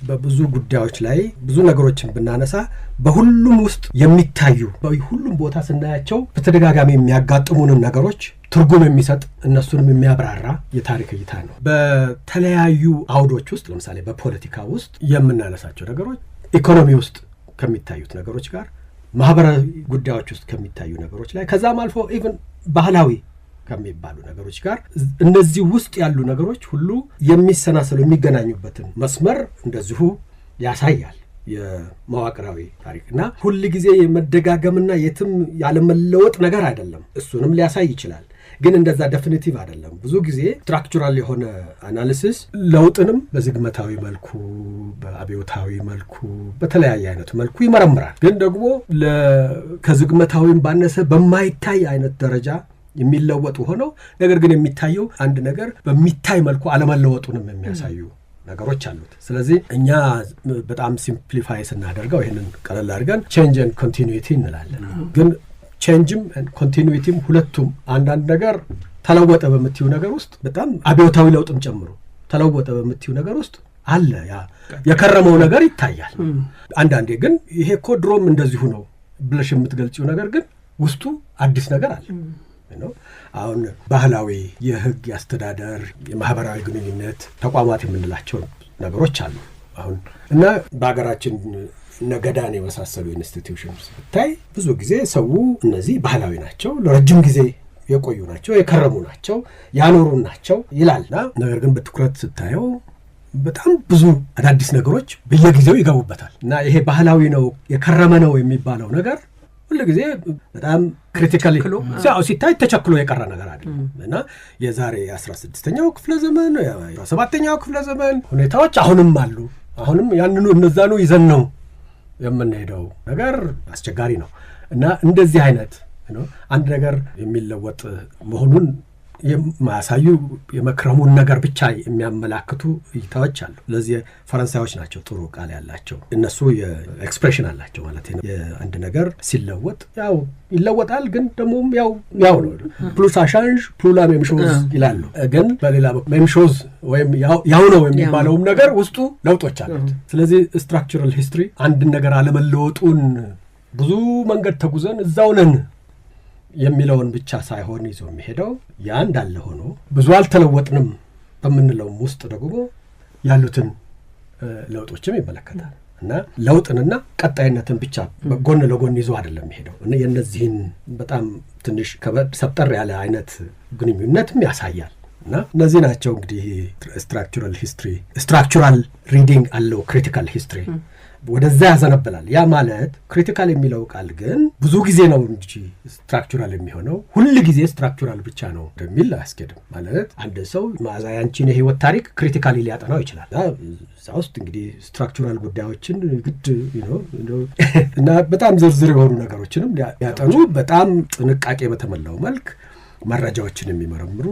Speaker 4: በብዙ ጉዳዮች ላይ ብዙ ነገሮችን ብናነሳ በሁሉም ውስጥ የሚታዩ በሁሉም ቦታ ስናያቸው በተደጋጋሚ የሚያጋጥሙንን ነገሮች ትርጉም የሚሰጥ እነሱንም የሚያብራራ የታሪክ እይታ ነው። በተለያዩ አውዶች ውስጥ ለምሳሌ በፖለቲካ ውስጥ የምናነሳቸው ነገሮች ኢኮኖሚ ውስጥ ከሚታዩት ነገሮች ጋር፣ ማህበራዊ ጉዳዮች ውስጥ ከሚታዩ ነገሮች ላይ ከዛም አልፎ ኢቭን ባህላዊ ከሚባሉ ነገሮች ጋር እነዚህ ውስጥ ያሉ ነገሮች ሁሉ የሚሰናሰሉ የሚገናኙበትን መስመር እንደዚሁ ያሳያል የመዋቅራዊ ታሪክ እና ሁል ጊዜ የመደጋገምና የትም ያለመለወጥ ነገር አይደለም። እሱንም ሊያሳይ ይችላል፣ ግን እንደዛ ዴፊኒቲቭ አይደለም። ብዙ ጊዜ ስትራክቸራል የሆነ አናሊሲስ ለውጥንም በዝግመታዊ መልኩ፣ በአብዮታዊ መልኩ፣ በተለያየ አይነት መልኩ ይመረምራል። ግን ደግሞ ከዝግመታዊም ባነሰ በማይታይ አይነት ደረጃ የሚለወጡ ሆነው ነገር ግን የሚታየው አንድ ነገር በሚታይ መልኩ አለመለወጡንም የሚያሳዩ ነገሮች አሉት። ስለዚህ እኛ በጣም ሲምፕሊፋይ ስናደርገው ይህንን ቀለል አድርገን ቼንጅ ኤንድ ኮንቲኒዩቲ እንላለን። ግን ቼንጅም ኮንቲኒዩቲም ሁለቱም አንዳንድ ነገር ተለወጠ በምትዩ ነገር ውስጥ በጣም አብዮታዊ ለውጥም ጨምሮ ተለወጠ በምትዩ ነገር ውስጥ አለ ያ የከረመው ነገር ይታያል። አንዳንዴ ግን ይሄ እኮ ድሮም እንደዚሁ ነው ብለሽ የምትገልጪው ነገር ግን ውስጡ አዲስ ነገር አለ ነው። አሁን ባህላዊ የህግ፣ የአስተዳደር፣ የማህበራዊ ግንኙነት ተቋማት የምንላቸው ነገሮች አሉ አሁን እና በሀገራችን ነገዳን የመሳሰሉ ኢንስቲትዩሽንስ ብታይ ብዙ ጊዜ ሰው እነዚህ ባህላዊ ናቸው፣ ለረጅም ጊዜ የቆዩ ናቸው፣ የከረሙ ናቸው፣ ያኖሩ ናቸው ይላልና ነገር ግን በትኩረት ስታየው በጣም ብዙ አዳዲስ ነገሮች በየጊዜው ይገቡበታል እና ይሄ ባህላዊ ነው የከረመ ነው የሚባለው ነገር ሁሉ ጊዜ በጣም ክሪቲካሊ ሲታይ ተቸክሎ የቀረ ነገር አይደለም እና የዛሬ 16ኛው ክፍለ ዘመን 17ኛው ክፍለ ዘመን ሁኔታዎች አሁንም አሉ። አሁንም ያንኑ እነዛኑ ይዘን ነው የምንሄደው ነገር አስቸጋሪ ነው እና እንደዚህ አይነት አንድ ነገር የሚለወጥ መሆኑን የማያሳዩ የመክረሙን ነገር ብቻ የሚያመላክቱ እይታዎች አሉ። ለዚህ ፈረንሳዮች ናቸው ጥሩ ቃል ያላቸው። እነሱ የኤክስፕሬሽን አላቸው ማለት ነው። የአንድ ነገር ሲለወጥ ያው ይለወጣል፣ ግን ደግሞ ያው ነው ፕሉስ አሻንጅ ፕሉላ ሜም ሾዝ ይላሉ። ግን በሌላ ሜም ሾዝ ወይም ያው ነው የሚባለውም ነገር ውስጡ ለውጦች አሉት። ስለዚህ ስትራክቸራል ሂስትሪ አንድ ነገር አለመለወጡን ብዙ መንገድ ተጉዘን እዛው ነን የሚለውን ብቻ ሳይሆን ይዞ የሚሄደው ያ እንዳለ ሆኖ ብዙ አልተለወጥንም በምንለውም ውስጥ ደግሞ ያሉትን ለውጦችም ይመለከታል እና ለውጥንና ቀጣይነትን ብቻ ጎን ለጎን ይዞ አይደለም የሚሄደው እና የነዚህን በጣም ትንሽ ሰብጠር ያለ አይነት ግንኙነትም ያሳያል እና እነዚህ ናቸው እንግዲህ ስትራክቸራል ሂስትሪ። ስትራክቸራል ሪዲንግ አለው ክሪቲካል ሂስትሪ ወደዛ ያዘነበላል። ያ ማለት ክሪቲካል የሚለው ቃል ግን ብዙ ጊዜ ነው እንጂ ስትራክቸራል የሚሆነው ሁሉ ጊዜ ስትራክቸራል ብቻ ነው እንደሚል አያስኬድም። ማለት አንድ ሰው ማዛያንቺን የህይወት ታሪክ ክሪቲካሊ ሊያጠናው ይችላል። እዛ ውስጥ እንግዲህ ስትራክቸራል ጉዳዮችን ግድ እና በጣም ዝርዝር የሆኑ ነገሮችንም ሊያጠኑ በጣም ጥንቃቄ በተሞላው መልክ መረጃዎችን የሚመረምሩ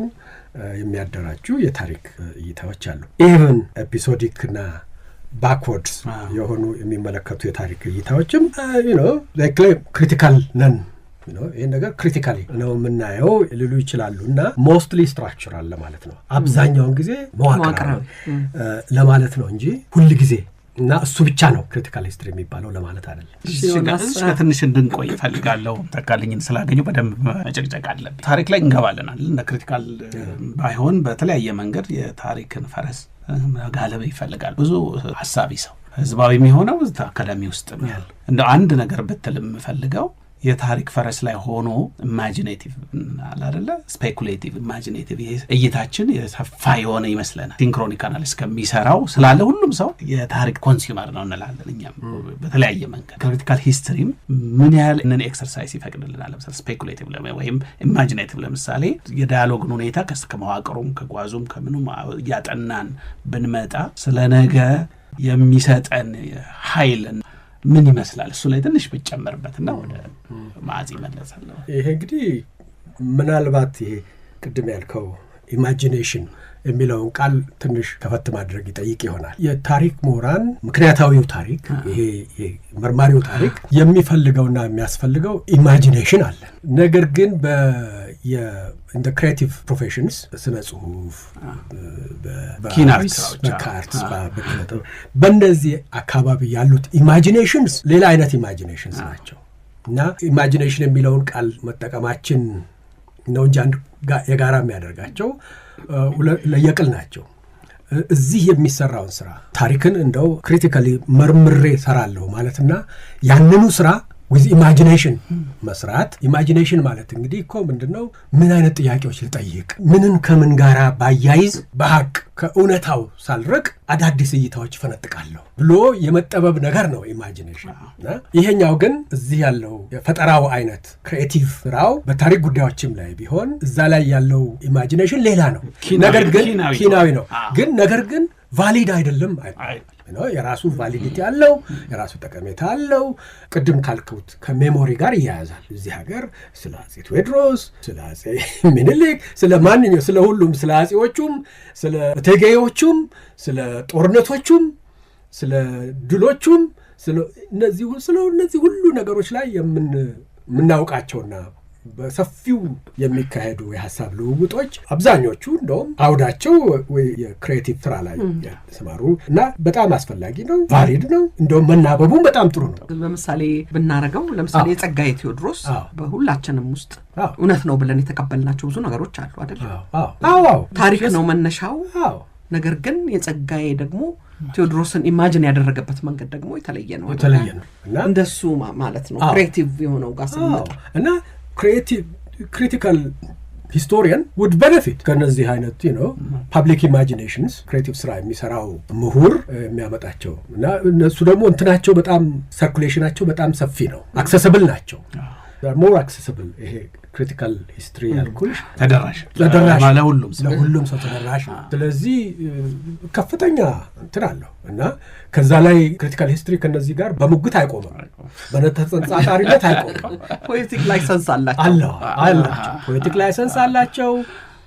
Speaker 4: የሚያደራጁ የታሪክ እይታዎች አሉ። ኢቨን ኤፒሶዲክና ባክወርድስ የሆኑ የሚመለከቱ የታሪክ እይታዎችም ክሪቲካል ነን ይህን ነገር ክሪቲካሊ ነው የምናየው ሊሉ ይችላሉ እና ሞስትሊ ስትራክቸራል ለማለት ነው። አብዛኛውን ጊዜ መዋቅራዊ ለማለት ነው እንጂ ሁል ጊዜ እና እሱ ብቻ ነው ክሪቲካል ሂስትሪ የሚባለው ለማለት አይደለም።
Speaker 5: ትንሽ እንድንቆይ ፈልጋለሁ። ተካልኝን ስላገኘው በደንብ መጨቅጨቅ አለብን። ታሪክ ላይ እንገባለናል እና ክሪቲካል ባይሆን በተለያየ መንገድ የታሪክን ፈረስ መጋለብ ይፈልጋል ብዙ ሐሳቢ ሰው። ህዝባዊ የሚሆነው አካዳሚ ውስጥ ያለ እንደ አንድ ነገር ብትልም ፈልገው የታሪክ ፈረስ ላይ ሆኖ ኢማጂኔቲቭ አይደለ ስፔኩሌቲቭ ኢማጂኔቲቭ እይታችን የሰፋ የሆነ ይመስለናል። ሲንክሮኒክ አናሊሲስ ከሚሰራው ስላለ ሁሉም ሰው የታሪክ ኮንሱመር ነው እንላለን እኛም በተለያየ መንገድ። ክሪቲካል ሂስትሪም ምን ያህል እነን ኤክሰርሳይዝ ይፈቅድልናል። ለምሳሌ ስፔኩሌቲቭ ወይም ኢማጂኔቲቭ ለምሳሌ የዳያሎግን ሁኔታ ከመዋቅሩም ከጓዙም ከምኑም ያጠናን ብንመጣ ስለነገ የሚሰጠን ኃይል ምን ይመስላል እሱ ላይ ትንሽ ብጨመርበትና ወደ ማዚ መለሳለሁ።
Speaker 4: ይሄ እንግዲህ ምናልባት ይሄ ቅድም ያልከው ኢማጂኔሽን የሚለውን ቃል ትንሽ ከፈት ማድረግ ይጠይቅ ይሆናል። የታሪክ ምሁራን ምክንያታዊው ታሪክ ይሄ መርማሪው ታሪክ የሚፈልገውና የሚያስፈልገው ኢማጂኔሽን አለ። ነገር ግን እንደ ክሬቲቭ ፕሮፌሽንስ ስነ ጽሁፍ፣ በአርትስ፣ በእነዚህ አካባቢ ያሉት ኢማጂኔሽንስ ሌላ አይነት ኢማጂኔሽንስ ናቸው እና ኢማጂኔሽን የሚለውን ቃል መጠቀማችን ነው እንጂ አንድ የጋራ የሚያደርጋቸው ለየቅል ናቸው። እዚህ የሚሰራውን ስራ ታሪክን እንደው ክሪቲካሊ መርምሬ ሰራለሁ ማለትና ያንኑ ስራ ዊዝ ኢማጂኔሽን መስራት። ኢማጂኔሽን ማለት እንግዲህ እኮ ምንድነው? ምን አይነት ጥያቄዎች ልጠይቅ፣ ምንን ከምን ጋራ ባያይዝ በሀቅ ከእውነታው ሳልርቅ አዳዲስ እይታዎች ፈነጥቃለሁ ብሎ የመጠበብ ነገር ነው ኢማጂኔሽን። ይሄኛው ግን እዚህ ያለው የፈጠራው አይነት ክሪኤቲቭ ስራው በታሪክ ጉዳዮችም ላይ ቢሆን እዛ ላይ ያለው ኢማጂኔሽን ሌላ ነው። ነገር ግን ኪናዊ ነው። ነገር ግን ቫሊድ አይደለም ነው። የራሱ ቫሊዲቲ አለው፣ የራሱ ጠቀሜታ አለው። ቅድም ካልኩት ከሜሞሪ ጋር ይያያዛል። እዚህ ሀገር ስለ አጼ ቴዎድሮስ፣ ስለ አጼ ምኒልክ፣ ስለ ማንኛው ስለ ሁሉም ስለ አጼዎቹም፣ ስለ እቴጌዎቹም፣ ስለ ጦርነቶቹም፣ ስለ ድሎቹም ስለ እነዚህ ሁሉ ነገሮች ላይ የምናውቃቸውና በሰፊው የሚካሄዱ የሀሳብ ልውውጦች አብዛኞቹ እንደውም አውዳቸው ወይ የክሬቲቭ ስራ ላይ የተሰማሩ እና በጣም አስፈላጊ ነው፣ ቫሊድ ነው። እንደውም መናበቡም በጣም ጥሩ ነው።
Speaker 1: በምሳሌ ብናረገው ለምሳሌ የጸጋዬ ቴዎድሮስ በሁላችንም ውስጥ እውነት ነው ብለን የተቀበልናቸው ብዙ ነገሮች አሉ አይደል? ታሪክ ነው መነሻው። ነገር ግን የጸጋዬ ደግሞ ቴዎድሮስን ኢማጂን ያደረገበት መንገድ ደግሞ የተለየ ነው
Speaker 4: እና
Speaker 1: እንደሱ ማለት ነው ክሬቲቭ የሆነው ጋር ስንመጣ
Speaker 4: እና critical historian would benefit ከነዚህ አይነት public imaginations creative ስራ የሚሰራው ምሁር የሚያመጣቸው እና እነሱ ደግሞ እንትናቸው በጣም ሰርኩሌሽናቸው በጣም ሰፊ ነው፣ አክሰሲብል ናቸው። more accessible ይሄ ክሪቲካል ሂስትሪ ያልኩሽ
Speaker 5: ተደራሽ
Speaker 4: ለሁሉም ሰው ተደራሽ ነው። ስለዚህ ከፍተኛ እንትን አለው እና ከዛ ላይ ክሪቲካል ሂስትሪ ከነዚህ ጋር በሙግት አይቆምም፣ በተጻጻሪነት አይቆምም።
Speaker 1: ፖለቲክ ላይሰንስ
Speaker 4: አላቸው ፖለቲክ ላይሰንስ አላቸው።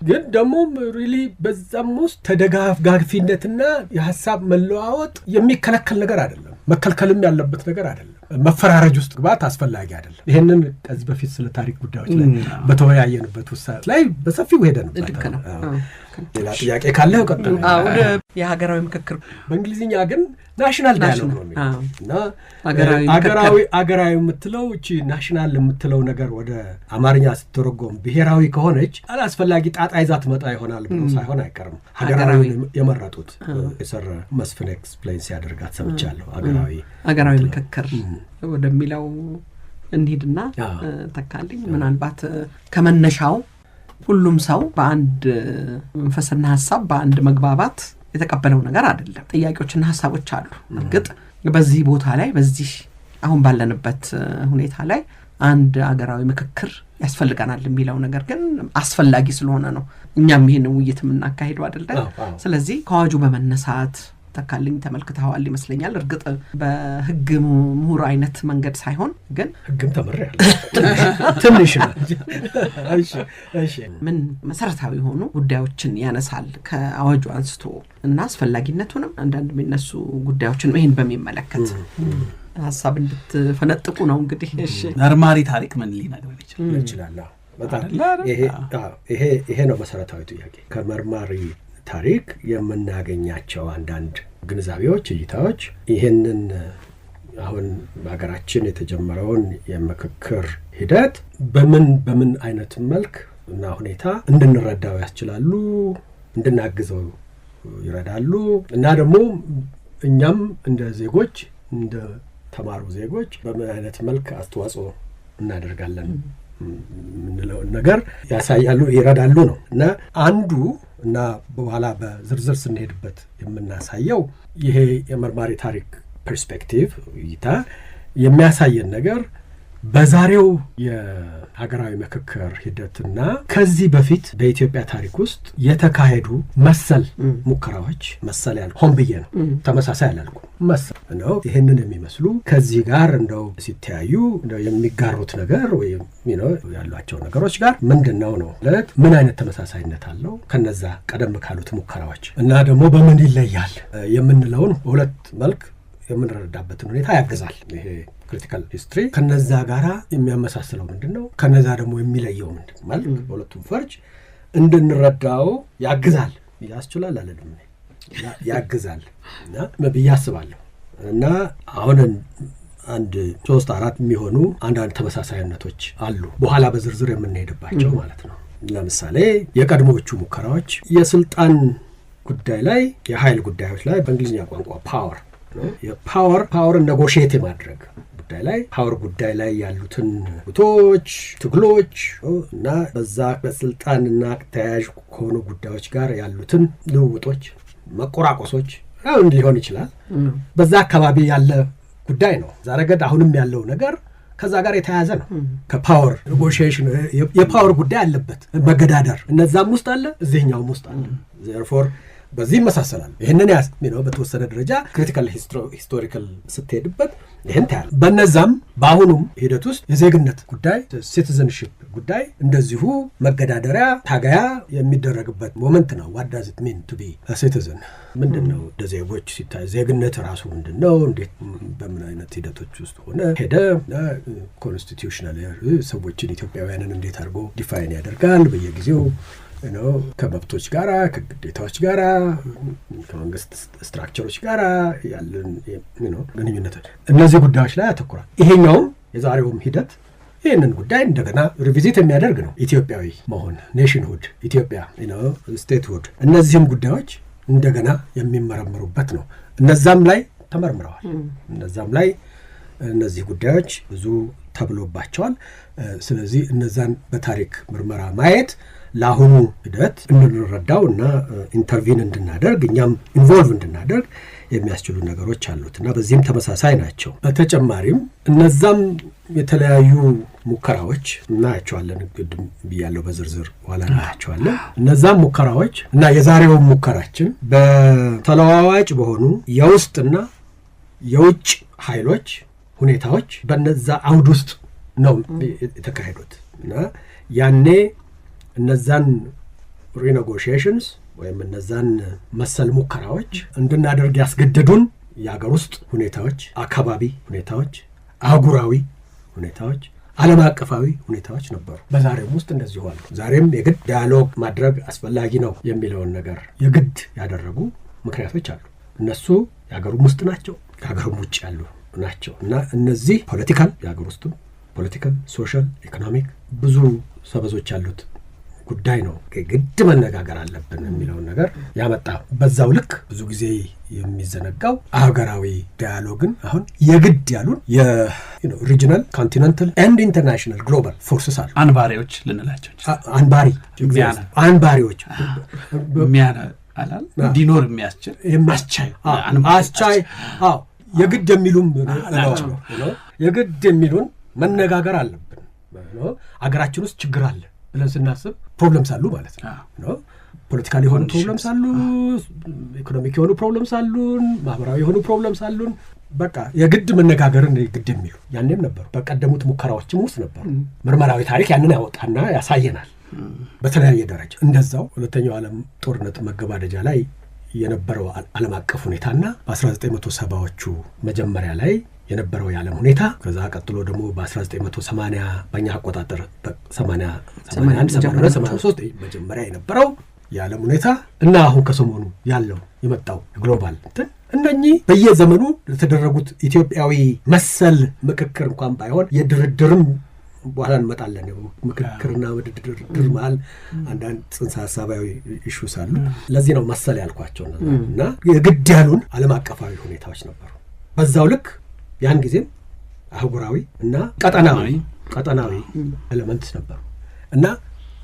Speaker 4: ግን ደግሞ ሪሊ በዛም ውስጥ ተደጋጋፊነትና የሐሳብ መለዋወጥ የሚከለከል ነገር አይደለም፣ መከልከልም ያለበት ነገር አይደለም። መፈራረጅ ውስጥ ግባት አስፈላጊ አይደለም። ይሄንን ከዚህ በፊት ስለ ታሪክ ጉዳዮች ላይ በተወያየንበት ውሳኔ ላይ በሰፊው ሄደንበት ነው። ሌላ ጥያቄ ካለ ቀጥሉ።
Speaker 1: የሀገራዊ ምክክር
Speaker 4: በእንግሊዝኛ ግን ናሽናል ዳያሎግ ነው እና አገራዊ የምትለው እቺ ናሽናል የምትለው ነገር ወደ አማርኛ ስትተረጎም ብሔራዊ ከሆነች አላስፈላጊ ጣጣ ይዛ ትመጣ ይሆናል ብሎ ሳይሆን አይቀርም። ሀገራዊ የመረጡት የሰረ መስፍን ኤክስፕሌን ሲያደርጋት ሰምቻለሁ።
Speaker 1: አገራዊ ምክክር ወደሚለው እንሂድና ተካልኝ ምናልባት ከመነሻው ሁሉም ሰው በአንድ መንፈስና ሐሳብ በአንድ መግባባት የተቀበለው ነገር አይደለም። ጥያቄዎችና ሐሳቦች አሉ። እርግጥ በዚህ ቦታ ላይ በዚህ አሁን ባለንበት ሁኔታ ላይ አንድ አገራዊ ምክክር ያስፈልጋናል የሚለው ነገር ግን አስፈላጊ ስለሆነ ነው እኛም ይሄን ውይይት የምናካሂደው አይደለም። ስለዚህ ከአዋጁ በመነሳት ተካልኝ ተመልክተዋል ይመስለኛል። እርግጥ በህግ ምሁር አይነት መንገድ ሳይሆን ግን
Speaker 4: ህግም ተመረያል ትንሽ ነው። እሺ
Speaker 1: ምን መሰረታዊ ሆኑ ጉዳዮችን ያነሳል ከአዋጁ አንስቶ እና አስፈላጊነቱንም አንዳንድ የሚነሱ ጉዳዮችን ይሄን በሚመለከት ሐሳብ እንድትፈነጥቁ ነው እንግዲህ። እሺ
Speaker 5: መርማሪ ታሪክ ምን ሊነግረን
Speaker 4: ይችላል? በጣም ይሄ ነው መሰረታዊ ጥያቄ። ከመርማሪ ታሪክ የምናገኛቸው አንዳንድ ግንዛቤዎች፣ እይታዎች ይሄንን አሁን በሀገራችን የተጀመረውን የምክክር ሂደት በምን አይነት መልክ እና ሁኔታ እንድንረዳው ያስችላሉ፣ እንድናግዘው ይረዳሉ እና ደግሞ እኛም እንደ ዜጎች እንደ ተማሩ ዜጎች በምን አይነት መልክ አስተዋጽኦ እናደርጋለን ምንለው ነገር ያሳያሉ፣ ይረዳሉ ነው እና አንዱ እና በኋላ በዝርዝር ስንሄድበት የምናሳየው ይሄ የመርማሪ ታሪክ ፐርስፔክቲቭ እይታ የሚያሳየን ነገር በዛሬው የሀገራዊ ምክክር ሂደትና ከዚህ በፊት በኢትዮጵያ ታሪክ ውስጥ የተካሄዱ መሰል ሙከራዎች መሰል ያልኩ ሆን ብዬ ነው፣ ተመሳሳይ አላልኩ፣ መሰል ነው ይህንን የሚመስሉ ከዚህ ጋር እንደው ሲተያዩ እንደው የሚጋሩት ነገር ወይም ያሏቸው ነገሮች ጋር ምንድነው ነው ማለት ምን አይነት ተመሳሳይነት አለው ከነዛ ቀደም ካሉት ሙከራዎች እና ደግሞ በምን ይለያል የምንለውን በሁለት መልክ የምንረዳበትን ሁኔታ ያግዛል። ይሄ ክሪቲካል ሂስትሪ ከነዛ ጋራ የሚያመሳስለው ምንድነው፣ ከነዛ ደግሞ የሚለየው ምንድን ማለት በሁለቱም ፈርጅ እንድንረዳው ያግዛል። ያስችላል አይደለም ያግዛል እና ብዬ አስባለሁ። እና አሁን አንድ 3-4 የሚሆኑ አንዳንድ ተመሳሳይነቶች አሉ በኋላ በዝርዝር የምንሄድባቸው ማለት ነው። ለምሳሌ የቀድሞዎቹ ሙከራዎች የስልጣን ጉዳይ ላይ የኃይል ጉዳዮች ላይ በእንግሊዝኛ ቋንቋ ፓወር ኔጎሽየት ማድረግ ጉዳይ ላይ ፓወር ጉዳይ ላይ ያሉትን ጉቶች ትግሎች እና በዛ በስልጣንና ተያያዥ ከሆኑ ጉዳዮች ጋር ያሉትን ልውውጦች መቆራቆሶች እንዲህ ሊሆን ይችላል። በዛ አካባቢ ያለ ጉዳይ ነው። ዛሬገድ አሁንም ያለው ነገር ከዛ ጋር የተያያዘ ነው። ከፓወር ኔጎሽዬሽን የፓወር ጉዳይ አለበት መገዳደር፣ እነዛም ውስጥ አለ እዚህኛውም ውስጥ አለ። therefore በዚህ መሳሰላል። ይሄንን በተወሰነ ደረጃ ክሪቲካል ሂስቶሪካል ስትሄድበት ይሄን ታያል። በነዛም በአሁኑም ሂደት ውስጥ የዜግነት ጉዳይ ሲቲዝንሺፕ ጉዳይ እንደዚሁ መገዳደሪያ ታጋያ የሚደረግበት ሞመንት ነው። what does it mean to be a citizen? ምንድነው ዜጎች ሲታይ ዜግነት ራሱ ምንድነው፣ እንዴት በምን አይነት ሂደቶች ውስጥ ሆነ ሄደ፣ ኮንስቲቲዩሽናል ሰዎችን ኢትዮጵያውያንን እንዴት አድርጎ ዲፋይን ያደርጋል በየጊዜው ከመብቶች ጋራ ከግዴታዎች ጋራ ከመንግስት ስትራክቸሮች ጋራ ያለን ግንኙነት እነዚህ ጉዳዮች ላይ ያተኩራል። ይሄኛውም የዛሬውም ሂደት ይህንን ጉዳይ እንደገና ሪቪዚት የሚያደርግ ነው። ኢትዮጵያዊ መሆን፣ ኔሽንሁድ፣ ኢትዮጵያ ስቴትሁድ፣ እነዚህም ጉዳዮች እንደገና የሚመረምሩበት ነው። እነዛም ላይ ተመርምረዋል። እነዛም ላይ እነዚህ ጉዳዮች ብዙ ተብሎባቸዋል። ስለዚህ እነዛን በታሪክ ምርመራ ማየት ለአሁኑ ሂደት እንድንረዳው እና ኢንተርቪን እንድናደርግ እኛም ኢንቮልቭ እንድናደርግ የሚያስችሉ ነገሮች አሉት እና በዚህም ተመሳሳይ ናቸው። በተጨማሪም እነዛም የተለያዩ ሙከራዎች እናያቸዋለን። ቅድም ብያለሁ በዝርዝር በኋላ እናያቸዋለን። እነዛም ሙከራዎች እና የዛሬውን ሙከራችን በተለዋዋጭ በሆኑ የውስጥና የውጭ ኃይሎች ሁኔታዎች በነዛ አውድ ውስጥ ነው የተካሄዱት እና ያኔ እነዛን ሪኔጎሺዬሽንስ ወይም እነዛን መሰል ሙከራዎች እንድናደርግ ያስገደዱን የአገር ውስጥ ሁኔታዎች፣ አካባቢ ሁኔታዎች፣ አህጉራዊ ሁኔታዎች፣ ዓለም አቀፋዊ ሁኔታዎች ነበሩ። በዛሬም ውስጥ እንደዚሁ አሉ። ዛሬም የግድ ዳያሎግ ማድረግ አስፈላጊ ነው የሚለውን ነገር የግድ ያደረጉ ምክንያቶች አሉ። እነሱ የአገሩም ውስጥ ናቸው፣ ከአገሩም ውጭ ያሉ ናቸው እና እነዚህ ፖለቲካል የአገር ውስጥም ፖለቲካል፣ ሶሻል፣ ኢኮኖሚክ ብዙ ሰበዞች ያሉት ጉዳይ ነው። ግድ መነጋገር አለብን የሚለውን ነገር ያመጣ። በዛው ልክ ብዙ ጊዜ የሚዘነጋው ሀገራዊ ዳያሎግን አሁን የግድ ያሉን የሪጂናል ኮንቲኔንታል ኤንድ ኢንተርናሽናል ግሎባል ፎርስስ አሉ።
Speaker 5: አንባሪዎች ልንላቸው
Speaker 4: አንባሪዎች
Speaker 5: አላል እንዲኖር የሚያስችል
Speaker 4: አስቻይ የግድ የሚሉም ናቸው። የግድ የሚሉን መነጋገር አለብን። አገራችን ውስጥ ችግር አለ ብለን ስናስብ ፕሮብለምስ አሉ ማለት ነው። ፖለቲካል የሆኑ ፕሮብለምስ አሉ፣ ኢኮኖሚክ የሆኑ ፕሮብለምስ አሉን፣ ማህበራዊ የሆኑ ፕሮብለምስ አሉን። በቃ የግድ መነጋገርን ግድ የሚሉ ያኔም ነበሩ፣ በቀደሙት ሙከራዎችም ውስጥ ነበሩ። ምርመራዊ ታሪክ ያንን ያወጣና ያሳየናል በተለያየ ደረጃ። እንደዛው ሁለተኛው ዓለም ጦርነት መገባደጃ ላይ የነበረው ዓለም አቀፍ ሁኔታና በ1970ዎቹ መጀመሪያ ላይ የነበረው የዓለም ሁኔታ፣ ከዛ ቀጥሎ ደግሞ በ1980 በእኛ አቆጣጠር በ81 መጀመሪያ የነበረው የዓለም ሁኔታ እና አሁን ከሰሞኑ ያለው የመጣው ግሎባል እነኚህ በየዘመኑ የተደረጉት ኢትዮጵያዊ መሰል ምክክር እንኳን ባይሆን የድርድርም በኋላ እንመጣለን። ምክክርና ድርድር መሀል አንዳንድ ጽንሰ ሀሳባዊ ኢሹስ አሉ። ለዚህ ነው መሰል ያልኳቸው እና የግድ ያሉን ዓለም አቀፋዊ ሁኔታዎች ነበሩ። በዛው ልክ ያን ጊዜም አህጉራዊ እና ቀጠናዊ ኤሌመንትስ ነበሩ እና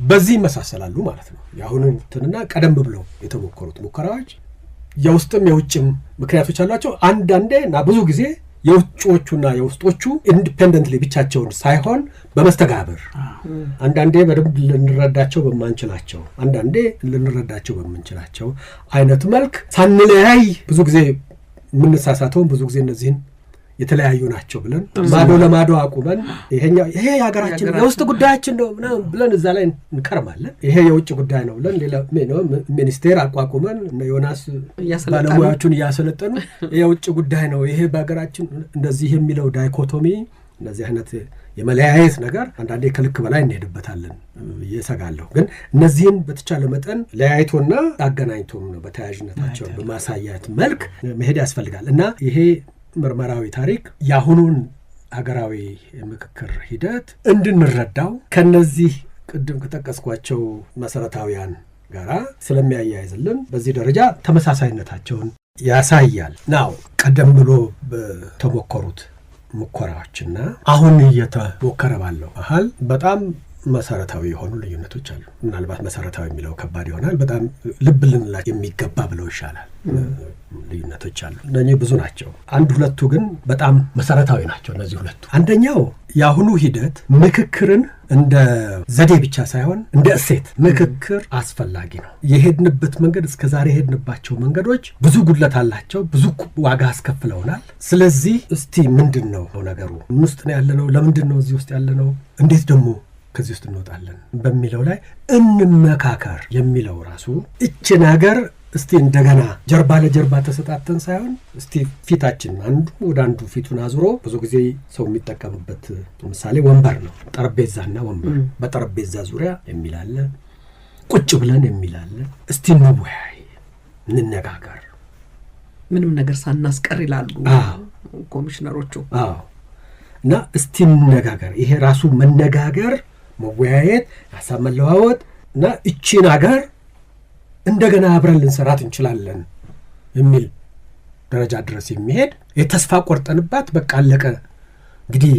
Speaker 4: በዚህ ይመሳሰላሉ ማለት ነው። የአሁኑ እንትንና ቀደም ብለው የተሞከሩት ሙከራዎች የውስጥም የውጭም ምክንያቶች አሏቸው። አንዳንዴ እና ብዙ ጊዜ የውጭዎቹና የውስጦቹ ኢንዲፔንደንትሊ ብቻቸውን ሳይሆን በመስተጋብር አንዳንዴ በደንብ ልንረዳቸው በማንችላቸው አንዳንዴ ልንረዳቸው በምንችላቸው አይነት መልክ ሳንለያይ ብዙ ጊዜ የምንሳሳተው ብዙ ጊዜ እነዚህን የተለያዩ ናቸው ብለን ማዶ ለማዶ አቁመን ይሄ የሀገራችን የውስጥ ጉዳያችን ነው ምናምን ብለን እዛ ላይ እንከርማለን። ይሄ የውጭ ጉዳይ ነው ብለን ሌላ ሚኒስቴር አቋቁመን ዮናስ ባለሙያዎቹን እያሰለጠኑ የውጭ ጉዳይ ነው ይሄ በሀገራችን እንደዚህ የሚለው ዳይኮቶሚ እነዚህ አይነት የመለያየት ነገር አንዳንዴ ከልክ በላይ እንሄድበታለን እየሰጋለሁ። ግን እነዚህን በተቻለ መጠን ለያይቶና አገናኝቶም ነው በተያያዥነታቸውን በማሳያት መልክ መሄድ ያስፈልጋል እና ይሄ ምርመራዊ ታሪክ የአሁኑን ሀገራዊ ምክክር ሂደት እንድንረዳው ከነዚህ ቅድም ከጠቀስኳቸው መሰረታዊያን ጋራ ስለሚያያይዝልን በዚህ ደረጃ ተመሳሳይነታቸውን ያሳያል። ናው ቀደም ብሎ በተሞከሩት ሙከራዎችና አሁን እየተሞከረ ባለው መሀል በጣም መሰረታዊ የሆኑ ልዩነቶች አሉ። ምናልባት መሰረታዊ የሚለው ከባድ ይሆናል። በጣም ልብ ልንላቸው የሚገባ ብለው ይሻላል። ልዩነቶች አሉ። እነኚህ ብዙ ናቸው። አንድ ሁለቱ ግን በጣም መሰረታዊ ናቸው። እነዚህ ሁለቱ አንደኛው የአሁኑ ሂደት ምክክርን እንደ ዘዴ ብቻ ሳይሆን እንደ እሴት ምክክር አስፈላጊ ነው። የሄድንበት መንገድ እስከዛሬ የሄድንባቸው መንገዶች ብዙ ጉድለት አላቸው። ብዙ ዋጋ አስከፍለውናል። ስለዚህ እስቲ ምንድን ነው ነገሩ? ምን ውስጥ ነው ያለነው? ለምንድን ነው እዚህ ውስጥ ያለነው? እንዴት ደግሞ ከዚህ ውስጥ እንወጣለን በሚለው ላይ እንመካከር የሚለው ራሱ እችን ሀገር እስቲ እንደገና ጀርባ ለጀርባ ተሰጣተን ሳይሆን እስቲ ፊታችን አንዱ ወደ አንዱ ፊቱን አዙሮ ብዙ ጊዜ ሰው የሚጠቀምበት ምሳሌ ወንበር ነው። ጠረጴዛና ወንበር በጠረጴዛ ዙሪያ የሚላለ ቁጭ ብለን የሚላለ እስቲ እንወያይ፣ እንነጋገር
Speaker 1: ምንም ነገር ሳናስቀር ይላሉ ኮሚሽነሮቹ።
Speaker 4: እና እስቲ እንነጋገር። ይሄ ራሱ መነጋገር፣ መወያየት፣ ሀሳብ መለዋወጥ እና እቺን ሀገር እንደገና አብረን ልንሰራት እንችላለን የሚል ደረጃ ድረስ የሚሄድ የተስፋ ቆርጠንባት በቃ አለቀ እንግዲህ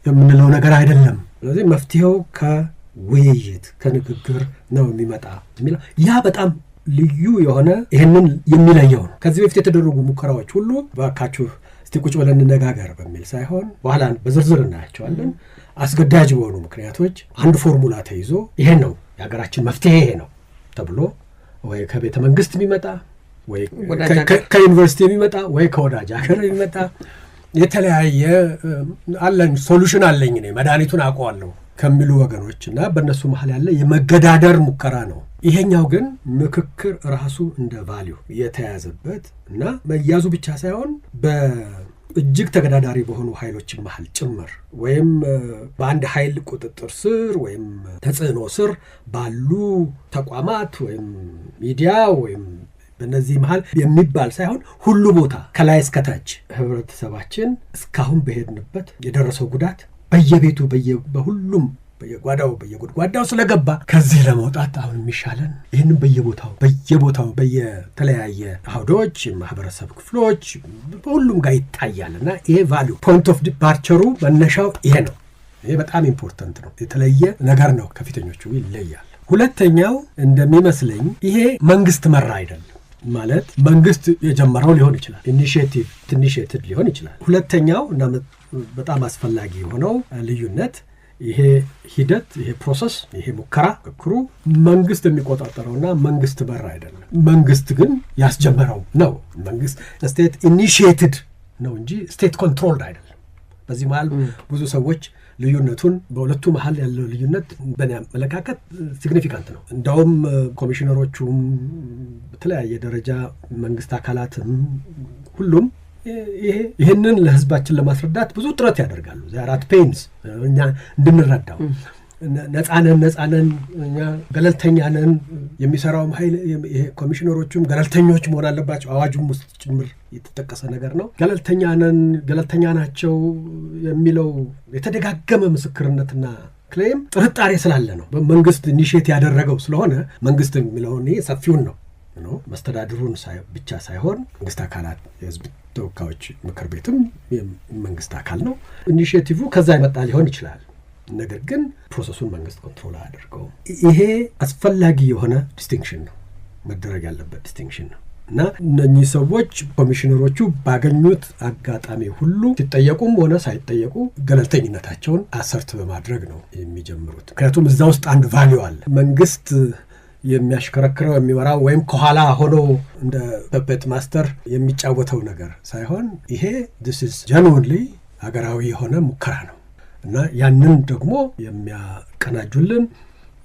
Speaker 4: የምንለው ነገር አይደለም። ስለዚህ መፍትሄው ከውይይት ከንግግር ነው የሚመጣ የሚለው ያ በጣም ልዩ የሆነ ይህንን የሚለየው ነው። ከዚህ በፊት የተደረጉ ሙከራዎች ሁሉ ባካችሁ እስቲ ቁጭ ብለን እንነጋገር በሚል ሳይሆን በኋላ በዝርዝር እናያቸዋለን። አስገዳጅ በሆኑ ምክንያቶች አንድ ፎርሙላ ተይዞ ይሄን ነው የሀገራችን መፍትሄ ይሄ ነው ተብሎ ወይ ከቤተ መንግስት የሚመጣ ወይ ከዩኒቨርሲቲ የሚመጣ ወይ ከወዳጅ ሀገር የሚመጣ የተለያየ አለኝ ሶሉሽን አለኝ እኔ መድኃኒቱን አውቀዋለሁ ከሚሉ ወገኖችና በእነሱ መሀል ያለ የመገዳደር ሙከራ ነው። ይሄኛው ግን ምክክር ራሱ እንደ ቫልዩ የተያዘበት እና መያዙ ብቻ ሳይሆን በእጅግ ተገዳዳሪ በሆኑ ኃይሎች መሀል ጭምር ወይም በአንድ ኃይል ቁጥጥር ስር ወይም ተጽዕኖ ስር ባሉ ተቋማት ወይም ሚዲያ ወይም በእነዚህ መሀል የሚባል ሳይሆን ሁሉ ቦታ ከላይ እስከታች ህብረተሰባችን እስካሁን በሄድንበት የደረሰው ጉዳት በየቤቱ በሁሉም በየጓዳው በየጉድጓዳው ስለገባ ከዚህ ለመውጣት አሁን የሚሻለን ይህንን በየቦታው በየተለያየ አውዶች ማህበረሰብ ክፍሎች በሁሉም ጋር ይታያልና ይሄ ቫልዩ ፖይንት ኦፍ ዲፓርቸሩ መነሻው ይሄ ነው። ይሄ በጣም ኢምፖርታንት ነው። የተለየ ነገር ነው። ከፊተኞቹ ይለያል። ሁለተኛው እንደሚመስለኝ ይሄ መንግስት መራ አይደለም ማለት መንግስት የጀመረው ሊሆን ይችላል። ኢኒሺዬቲቭ ሊሆን ይችላል። ሁለተኛው እና በጣም አስፈላጊ የሆነው ልዩነት ይሄ ሂደት ይሄ ፕሮሰስ ይሄ ሙከራ ምክክሩ መንግስት የሚቆጣጠረውና መንግስት መራ አይደለም። መንግስት ግን ያስጀመረው ነው። መንግስት ስቴት ኢኒሺዬትድ ነው እንጂ ስቴት ኮንትሮልድ አይደለም። በዚህ መሀል ብዙ ሰዎች ልዩነቱን በሁለቱ መሀል ያለው ልዩነት በእኔ አመለካከት ሲግኒፊካንት ነው። እንደውም ኮሚሽነሮቹም በተለያየ ደረጃ መንግስት አካላትም ሁሉም ይህንን ለህዝባችን ለማስረዳት ብዙ ጥረት ያደርጋሉ። ዛራት ፔንስ እኛ እንድንረዳው ነፃነን እኛ ገለልተኛ ነን የሚሰራውም ኃይል ኮሚሽነሮቹም ገለልተኞች መሆን አለባቸው። አዋጁም ውስጥ ጭምር የተጠቀሰ ነገር ነው። ገለልተኛ ናቸው የሚለው የተደጋገመ ምስክርነትና ክሌም ጥርጣሬ ስላለ ነው። በመንግስት ኢኒሼት ያደረገው ስለሆነ መንግስት የሚለውን ይሄ ሰፊውን ነው መስተዳድሩን ብቻ ሳይሆን መንግስት አካላት የህዝብ ተወካዮች ምክር ቤትም መንግስት አካል ነው። ኢኒሼቲቭ ከዛ ይመጣ ሊሆን ይችላል። ነገር ግን ፕሮሰሱን መንግስት ኮንትሮል አያደርገውም። ይሄ አስፈላጊ የሆነ ዲስቲንክሽን ነው፣ መደረግ ያለበት ዲስቲንክሽን ነው። እና እነኚህ ሰዎች ኮሚሽነሮቹ ባገኙት አጋጣሚ ሁሉ ሲጠየቁም ሆነ ሳይጠየቁ ገለልተኝነታቸውን አሰርት በማድረግ ነው የሚጀምሩት። ምክንያቱም እዛ ውስጥ አንድ ቫልዩ አለ። መንግስት የሚያሽከረክረው የሚመራው ወይም ከኋላ ሆኖ እንደ ፐፔት ማስተር የሚጫወተው ነገር ሳይሆን ይሄ this is genuinely ሀገራዊ የሆነ ሙከራ ነው እና ያንን ደግሞ የሚያቀናጁልን፣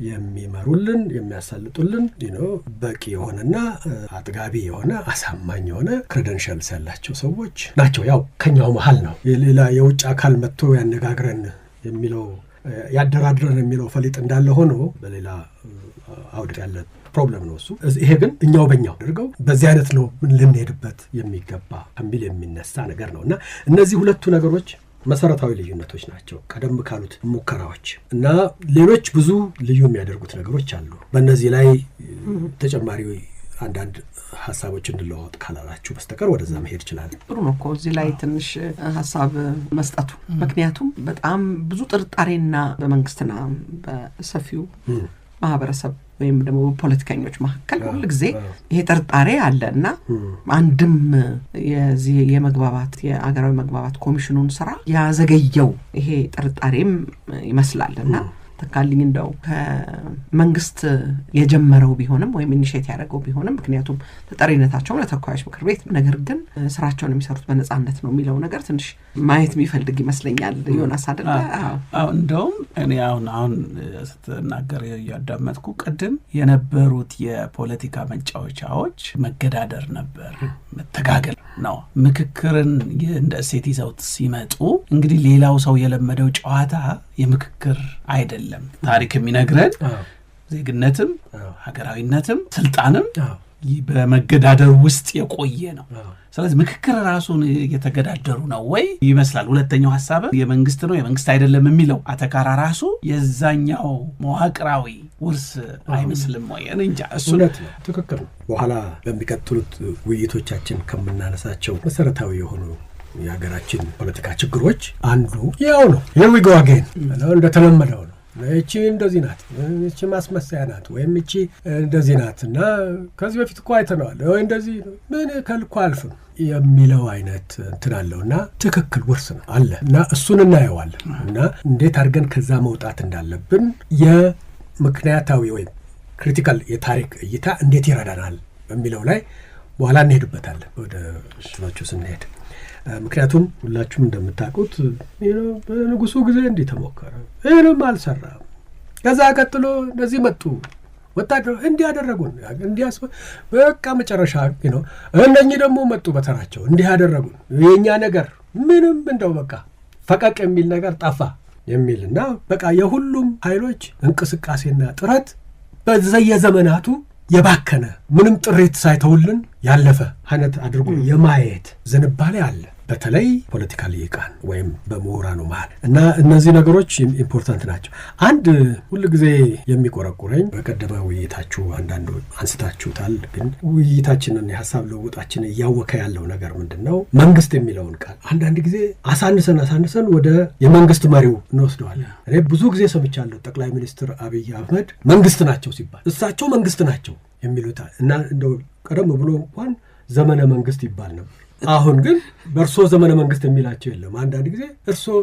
Speaker 4: የሚመሩልን፣ የሚያሳልጡልን በቂ የሆነና አጥጋቢ የሆነ አሳማኝ የሆነ ክሬደንሻልስ ያላቸው ሰዎች ናቸው። ያው ከኛው መሀል ነው። ሌላ የውጭ አካል መጥቶ ያነጋግረን የሚለው ያደራድረን የሚለው ፈሊጥ እንዳለ ሆኖ በሌላ አውድ ያለ ፕሮብለም ነው እሱ። ይሄ ግን እኛው በእኛው አድርገው በዚህ አይነት ነው ልንሄድበት የሚገባ ከሚል የሚነሳ ነገር ነው እና እነዚህ ሁለቱ ነገሮች መሰረታዊ ልዩነቶች ናቸው ቀደም ካሉት ሙከራዎች እና ሌሎች ብዙ ልዩ የሚያደርጉት ነገሮች አሉ። በእነዚህ ላይ ተጨማሪ አንዳንድ ሀሳቦች እንድለዋወጥ ካላላችሁ በስተቀር ወደዛ መሄድ ይችላል።
Speaker 1: ጥሩ ነው እኮ እዚህ ላይ ትንሽ ሀሳብ መስጠቱ። ምክንያቱም በጣም ብዙ ጥርጣሬና በመንግስትና በሰፊው ማህበረሰብ ወይም ደግሞ ፖለቲከኞች መካከል ሁሉ ጊዜ ይሄ ጥርጣሬ አለና አንድም የዚህ የመግባባት የአገራዊ መግባባት ኮሚሽኑን ስራ ያዘገየው ይሄ ጥርጣሬም ይመስላልና ተካልኝ እንደው ከመንግስት የጀመረው ቢሆንም ወይም ኢኒሼት ያደረገው ቢሆንም ምክንያቱም ተጠሪነታቸው ለተወካዮች ምክር ቤት ነገር ግን ስራቸውን የሚሰሩት በነጻነት ነው የሚለው ነገር ትንሽ ማየት የሚፈልግ ይመስለኛል። ዮናስ አይደለ?
Speaker 5: አዎ እንደውም እኔ አሁን ስትናገር ያዳመጥኩ ቅድም የነበሩት የፖለቲካ መጫወቻዎች መገዳደር ነበር፣ መተጋገል ነው። ምክክርን እንደ እሴት ይዘውት ሲመጡ እንግዲህ ሌላው ሰው የለመደው ጨዋታ የምክክር አይደለም። ታሪክ የሚነግረን ዜግነትም ሀገራዊነትም ስልጣንም በመገዳደር ውስጥ የቆየ ነው። ስለዚህ ምክክር ራሱን እየተገዳደሩ ነው ወይ ይመስላል። ሁለተኛው ሐሳብ የመንግስት ነው የመንግስት አይደለም የሚለው አተካራ ራሱ የዛኛው መዋቅራዊ ውርስ አይመስልም ወይ? እንጃ እሱ
Speaker 4: እውነት ነው፣ ትክክል ነው። በኋላ በሚቀጥሉት ውይይቶቻችን ከምናነሳቸው መሰረታዊ የሆኑ የሀገራችን ፖለቲካ ችግሮች አንዱ ያው ነው። here we go again እንደተለመደው ነው። እቺ እንደዚህ ናት፣ እቺ ማስመሰያ ናት፣ ወይም እቺ እንደዚህ ናት እና ከዚህ በፊት እኮ አይተነዋል ወይ እንደዚህ ምን ከልኩ አልፍም የሚለው አይነት እንትን አለውና ትክክል ውርስ ነው አለ እና እሱን እናየዋለን እና እንዴት አድርገን ከዛ መውጣት እንዳለብን የምክንያታዊ ወይም ክሪቲካል የታሪክ እይታ እንዴት ይረዳናል በሚለው ላይ በኋላ እንሄድበታለን ወደ ሽኖቹ ስንሄድ። ምክንያቱም ሁላችሁም እንደምታውቁት በንጉሱ ጊዜ እንዲህ ተሞከረ፣ ይህንም አልሰራም። ከዛ ቀጥሎ እንደዚህ መጡ ወታደሮች እንዲህ ያደረጉን በቃ መጨረሻ እነኚህ ደግሞ መጡ በተራቸው እንዲህ ያደረጉን። የኛ ነገር ምንም እንደው በቃ ፈቀቅ የሚል ነገር ጠፋ የሚልና በቃ የሁሉም ኃይሎች እንቅስቃሴና ጥረት በየዘመናቱ የባከነ ምንም ጥሬት ሳይተውልን ያለፈ አይነት አድርጎ የማየት ዝንባሌ አለ፣ በተለይ ፖለቲካል ይቃን ወይም በምሁራኑ መሃል እና እነዚህ ነገሮች ኢምፖርታንት ናቸው። አንድ ሁሉ ጊዜ የሚቆረቁረኝ በቀደመ ውይይታችሁ አንዳንዱ አንስታችሁታል፣ ግን ውይይታችንን የሀሳብ ልውውጣችንን እያወከ ያለው ነገር ምንድነው? መንግስት የሚለውን ቃል አንዳንድ ጊዜ አሳንሰን ወደ የመንግስት መሪው እንወስደዋለን። እኔ ብዙ ጊዜ ሰምቻለሁ ጠቅላይ ሚኒስትር አብይ አህመድ መንግስት ናቸው ሲባል እሳቸው መንግስት ናቸው የሚሉታል እና እንደው ቀደም ብሎ እንኳን ዘመነ መንግስት ይባል ነበር። አሁን ግን በእርሶ ዘመነ መንግስት የሚላቸው የለም። አንዳንድ ጊዜ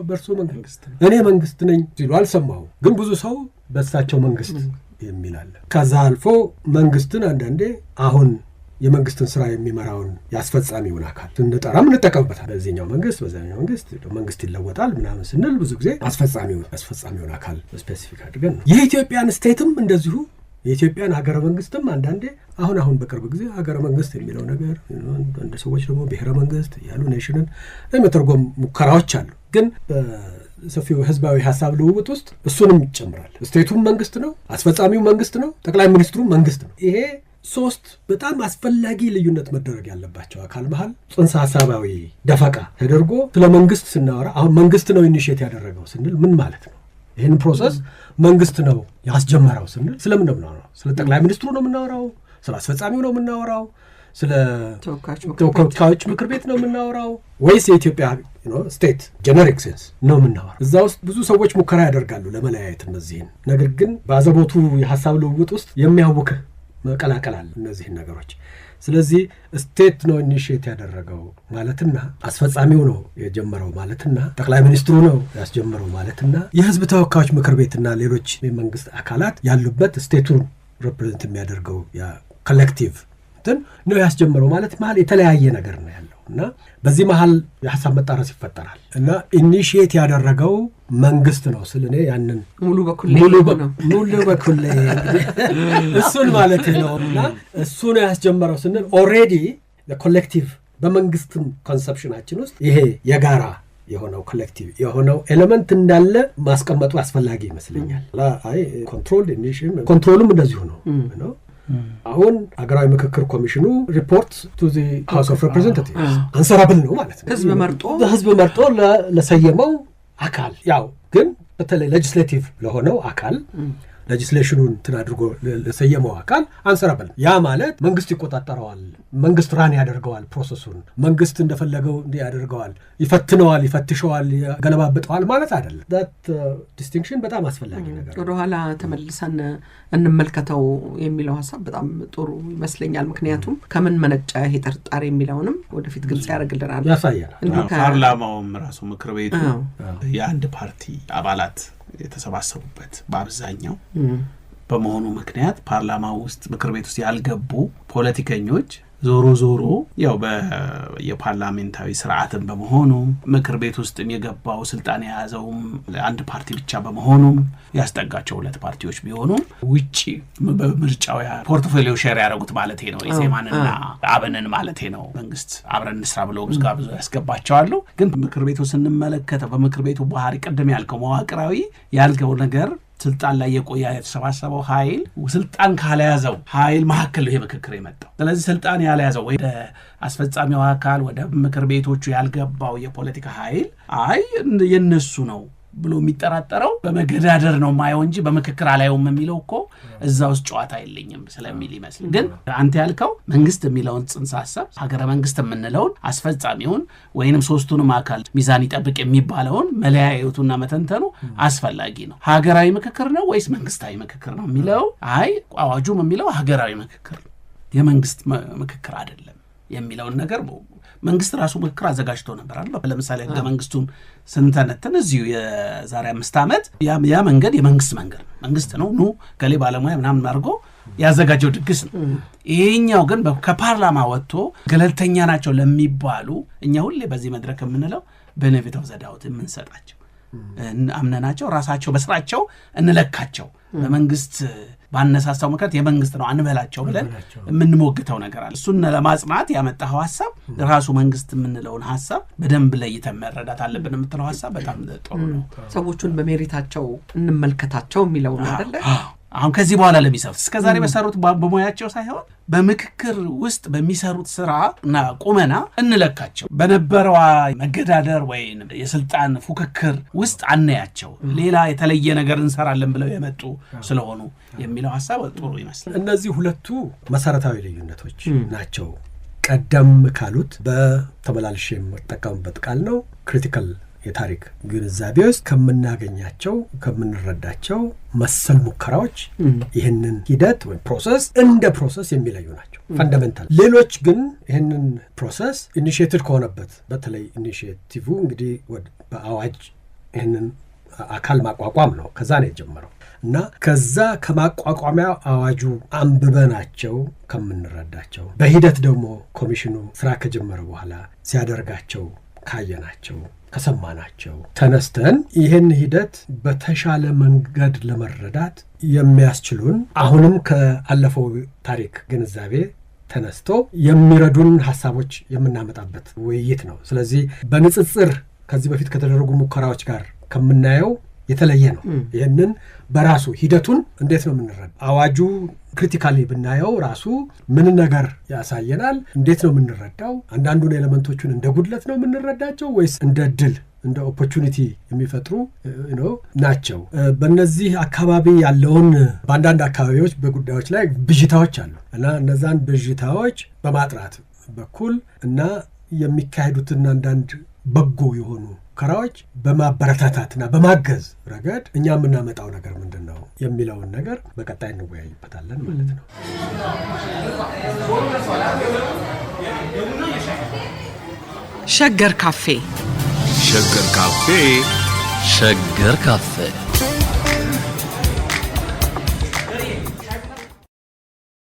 Speaker 4: በእርሶ መንግስት እኔ መንግስት ነኝ ሲሉ አልሰማሁም፣ ግን ብዙ ሰው በእሳቸው መንግስት የሚላለ። ከዛ አልፎ መንግስትን አንዳንዴ አሁን የመንግስትን ስራ የሚመራውን ያስፈጻሚውን አካል ስንጠራም እንጠቀምበታል። በዚህኛው መንግስት በዛኛው መንግስት ይለወጣል ምናምን ስንል ብዙ ጊዜ አስፈጻሚውን አካል ስፔሲፊክ አድርገን ነው። የኢትዮጵያን ስቴትም እንደዚሁ የኢትዮጵያን ሀገረ መንግስትም አንዳንዴ አሁን በቅርብ ጊዜ ሀገረ መንግስት የሚለው ነገር እንደ ሰዎች ደግሞ ብሔረ መንግስት ያሉ ኔሽንን የመተርጎም ሙከራዎች አሉ። ግን በሰፊው ህዝባዊ ሀሳብ ልውውጥ ውስጥ እሱንም ይጨምራል። ስቴቱም መንግስት ነው፣ አስፈጻሚው መንግስት ነው፣ ጠቅላይ ሚኒስትሩ መንግስት ነው። ይሄ ሶስት በጣም አስፈላጊ ልዩነት መደረግ ያለባቸው አካል መሃል ጽንሰ ሀሳባዊ ደፈቃ ተደርጎ ስለ መንግስት ስናወራ አሁን መንግስት ነው ኢኒሼት ያደረገው ስንል ምን ማለት ነው? ይህን ፕሮሰስ መንግስት ነው ያስጀመረው ስንል ስለምን ነው የምናወራው? ስለ ጠቅላይ ሚኒስትሩ ነው የምናወራው? ስለ አስፈጻሚው ነው የምናወራው? ስለ ተወካዮች ምክር ቤት ነው የምናወራው? ወይስ የኢትዮጵያ ስቴት ጀነሪክ ሴንስ ነው የምናወራው? እዛ ውስጥ ብዙ ሰዎች ሙከራ ያደርጋሉ ለመለያየት እነዚህን። ነገር ግን በአዘቦቱ የሀሳብ ልውውጥ ውስጥ የሚያውክህ መቀላቀላል እነዚህ ነገሮች። ስለዚህ ስቴት ነው ኢኒሺየት ያደረገው ማለትና አስፈጻሚው ነው የጀመረው ማለትና ጠቅላይ ሚኒስትሩ ነው ያስጀመረው ማለትና የህዝብ ተወካዮች ምክር ቤትና ሌሎች የመንግስት አካላት ያሉበት ስቴቱን ሪፕሬዘንት የሚያደርገው ያ ኮሌክቲቭ ነው ያስጀመረው ማለት መሀል የተለያየ ነገር ነው ያለው እና በዚህ መሀል የሀሳብ መጣረስ ይፈጠራል እና ኢኒሺየት ያደረገው መንግስት ነው ስለኔ ያንን ሙሉ በኩል እሱን ማለት ነው እና እሱ ነው ያስጀመረው ስንል ኦልሬዲ ለኮሌክቲቭ በመንግስት ኮንሰፕሽናችን ውስጥ ይሄ የጋራ የሆነው ኮሌክቲቭ የሆነው ኤሌመንት እንዳለ ማስቀመጡ አስፈላጊ ይመስለኛል። አይ ኮንትሮል ኢኒሺየቲቭ ኮንትሮልም እንደዚሁ ነው። አሁን ሀገራዊ ምክክር ኮሚሽኑ ሪፖርት ቱ ዘ ሃውስ ኦፍ ሪፕሬዘንታቲቭስ አንሰራብል ነው ማለት ነው። ህዝብ መርጦ ለሰየመው አካል ያው ግን በተለይ ሌጅስሌቲቭ ለሆነው አካል ሌጅስሌሽኑን እንትን አድርጎ ለሰየመው አካል አንሰራብል ያ ማለት መንግስት ይቆጣጠረዋል፣ መንግስት ራን ያደርገዋል፣ ፕሮሰሱን መንግስት እንደፈለገው ያደርገዋል፣ ይፈትነዋል፣ ይፈትሸዋል፣ ገለባብጠዋል ማለት አይደለም። ዳት ዲስቲንክሽን በጣም አስፈላጊ ነገር።
Speaker 1: ወደ ኋላ ተመልሰን እንመልከተው የሚለው ሀሳብ በጣም ጥሩ ይመስለኛል። ምክንያቱም ከምን መነጫ ይሄ ጥርጣሬ የሚለውንም ወደፊት ግልጽ ያደርግልናል፣
Speaker 4: ያሳያል።
Speaker 5: ፓርላማውም ራሱ ምክር ቤቱ የአንድ ፓርቲ አባላት የተሰባሰቡበት በአብዛኛው በመሆኑ ምክንያት ፓርላማ ውስጥ ምክር ቤት ውስጥ ያልገቡ ፖለቲከኞች ዞሮ ያው የፓርላሜንታዊ ስርዓትን በመሆኑ ምክር ቤት ውስጥ የገባው ስልጣን የያዘውም አንድ ፓርቲ ብቻ በመሆኑ ያስጠጋቸው ሁለት ፓርቲዎች ቢሆኑ ውጪ በምርጫው ፖርትፎሊዮ ሼር ያደረጉት ማለት ነው ኢዜማንና አብንን ማለት ነው መንግስት አብረን እንስራ ብለው ብዙ ያስገባቸዋል። ግን ምክር ቤቱ ስንመለከተው በምክር ቤቱ ባህሪ ቀደም ያልከው መዋቅራዊ ያልከው ነገር ስልጣን ላይ የቆያ የተሰባሰበው ኃይል ስልጣን ካልያዘው ኃይል መካከል ይሄ ምክክር የመጣው። ስለዚህ ስልጣን ያልያዘው ወደ አስፈጻሚው አካል ወደ ምክር ቤቶቹ ያልገባው የፖለቲካ ኃይል አይ የነሱ ነው ብሎ የሚጠራጠረው በመገዳደር ነው ማየው እንጂ በምክክር አላየውም የሚለው እኮ እዛ ውስጥ ጨዋታ የለኝም ስለሚል ይመስል። ግን አንተ ያልከው መንግስት የሚለውን ጽንሰ ሐሳብ ሀገረ መንግስት የምንለውን አስፈጻሚውን ወይንም ሶስቱንም አካል ሚዛን ይጠብቅ የሚባለውን መለያየቱና መተንተኑ አስፈላጊ ነው። ሀገራዊ ምክክር ነው ወይስ መንግስታዊ ምክክር ነው የሚለው አይ አዋጁም የሚለው ሀገራዊ ምክክር የመንግስት ምክክር አይደለም የሚለውን ነገር መንግስት ራሱ ምክክር አዘጋጅቶ ነበር አይደል? ለምሳሌ ህገ መንግስቱን ስንተነተን እዚሁ የዛሬ 5 ዓመት ያ መንገድ የመንግስት መንግስት ነው ከሌ ባለሙያ ምናምን አድርጎ ያዘጋጀው ድግስ ነው። ይሄኛው ግን ከፓርላማ ወጥቶ ገለልተኛ ናቸው ለሚባሉ እኛ ሁሌ በዚህ መድረክ የምንለው ቤኔፊት ኦፍ ዘ ዳውት የምንሰጣቸው አምነናቸው ራሳቸው በስራቸው እንለካቸው በመንግስት ባነሳሳው ምክንያት የመንግስት ነው አንበላቸው ብለን የምንሞግተው ነገር አለ። እሱን ለማጽናት ያመጣው ሐሳብ ራሱ መንግስት የምንለውን ሐሳብ በደንብ ለይተን መረዳት አለብን የምትለው ሐሳብ በጣም ጥሩ ነው።
Speaker 1: ሰዎቹን በሜሪታቸው እንመልከታቸው የሚለው ነው አይደለ?
Speaker 5: አሁን ከዚህ በኋላ ለሚሰሩት እስከዛሬ በሰሩት በሙያቸው ሳይሆን በምክክር ውስጥ በሚሰሩት ስራና ቁመና እንለካቸው። በነበረው መገዳደር ወይም የስልጣን ፉክክር ውስጥ አናያቸው ሌላ የተለየ ነገር እንሰራለን ብለው የመጡ ስለሆኑ የሚለው ሐሳብ ጥሩ ይመስላል።
Speaker 4: እነዚህ ሁለቱ መሰረታዊ ልዩነቶች ናቸው። ቀደም ካሉት በተመላልሼ የምጠቀምበት ቃል ነው ክሪቲካል የታሪክ ግንዛቤ ውስጥ ከምናገኛቸው ከምንረዳቸው መሰል ሙከራዎች ይህንን ሂደት ወይ ፕሮሰስ እንደ ፕሮሰስ የሚለዩ ናቸው ፈንዳሜንታል። ሌሎች ግን ይህንን ፕሮሰስ ኢኒሺየቲቭ ከሆነበት በተለይ ኢኒሺየቲቭ እንግዲህ በአዋጅ ይህንን አካል ማቋቋም ነው ከዛ ነው የጀመረው እና ከዛ ከማቋቋሚያ አዋጁ አንብበናቸው ከምንረዳቸው በሂደት ደግሞ ኮሚሽኑ ስራ ከጀመረ በኋላ ሲያደርጋቸው ካየናቸው ከሰማናቸው ተነስተን ይህን ሂደት በተሻለ መንገድ ለመረዳት የሚያስችሉን አሁንም ከአለፈው ታሪክ ግንዛቤ ተነስቶ የሚረዱን ሐሳቦች የምናመጣበት ውይይት ነው። ስለዚህ በንጽጽር ከዚህ በፊት ከተደረጉ ሙከራዎች ጋር ከምናየው የተለየ ነው። ይህንን በራሱ ሂደቱን እንዴት ነው የምንረዳው? አዋጁ ክሪቲካሊ ብናየው ራሱ ምን ነገር ያሳየናል? እንዴት ነው የምንረዳው? አንዳንዱን ኤሌመንቶቹን እንደ ጉድለት ነው የምንረዳቸው ወይስ እንደ ድል እንደ ኦፖርቹኒቲ የሚፈጥሩ ናቸው? በእነዚህ አካባቢ ያለውን በአንዳንድ አካባቢዎች በጉዳዮች ላይ ብዥታዎች አሉ እና እነዛን ብዥታዎች በማጥራት በኩል እና የሚካሄዱትን አንዳንድ በጎ የሆኑ ሙከራዎች በማበረታታትና በማገዝ ረገድ እኛ የምናመጣው ነገር ምንድን ነው የሚለውን ነገር በቀጣይ እንወያይበታለን ማለት ነው።
Speaker 1: ሸገር ካፌ
Speaker 2: ሸገር ካፌ
Speaker 3: ሸገር ካፌ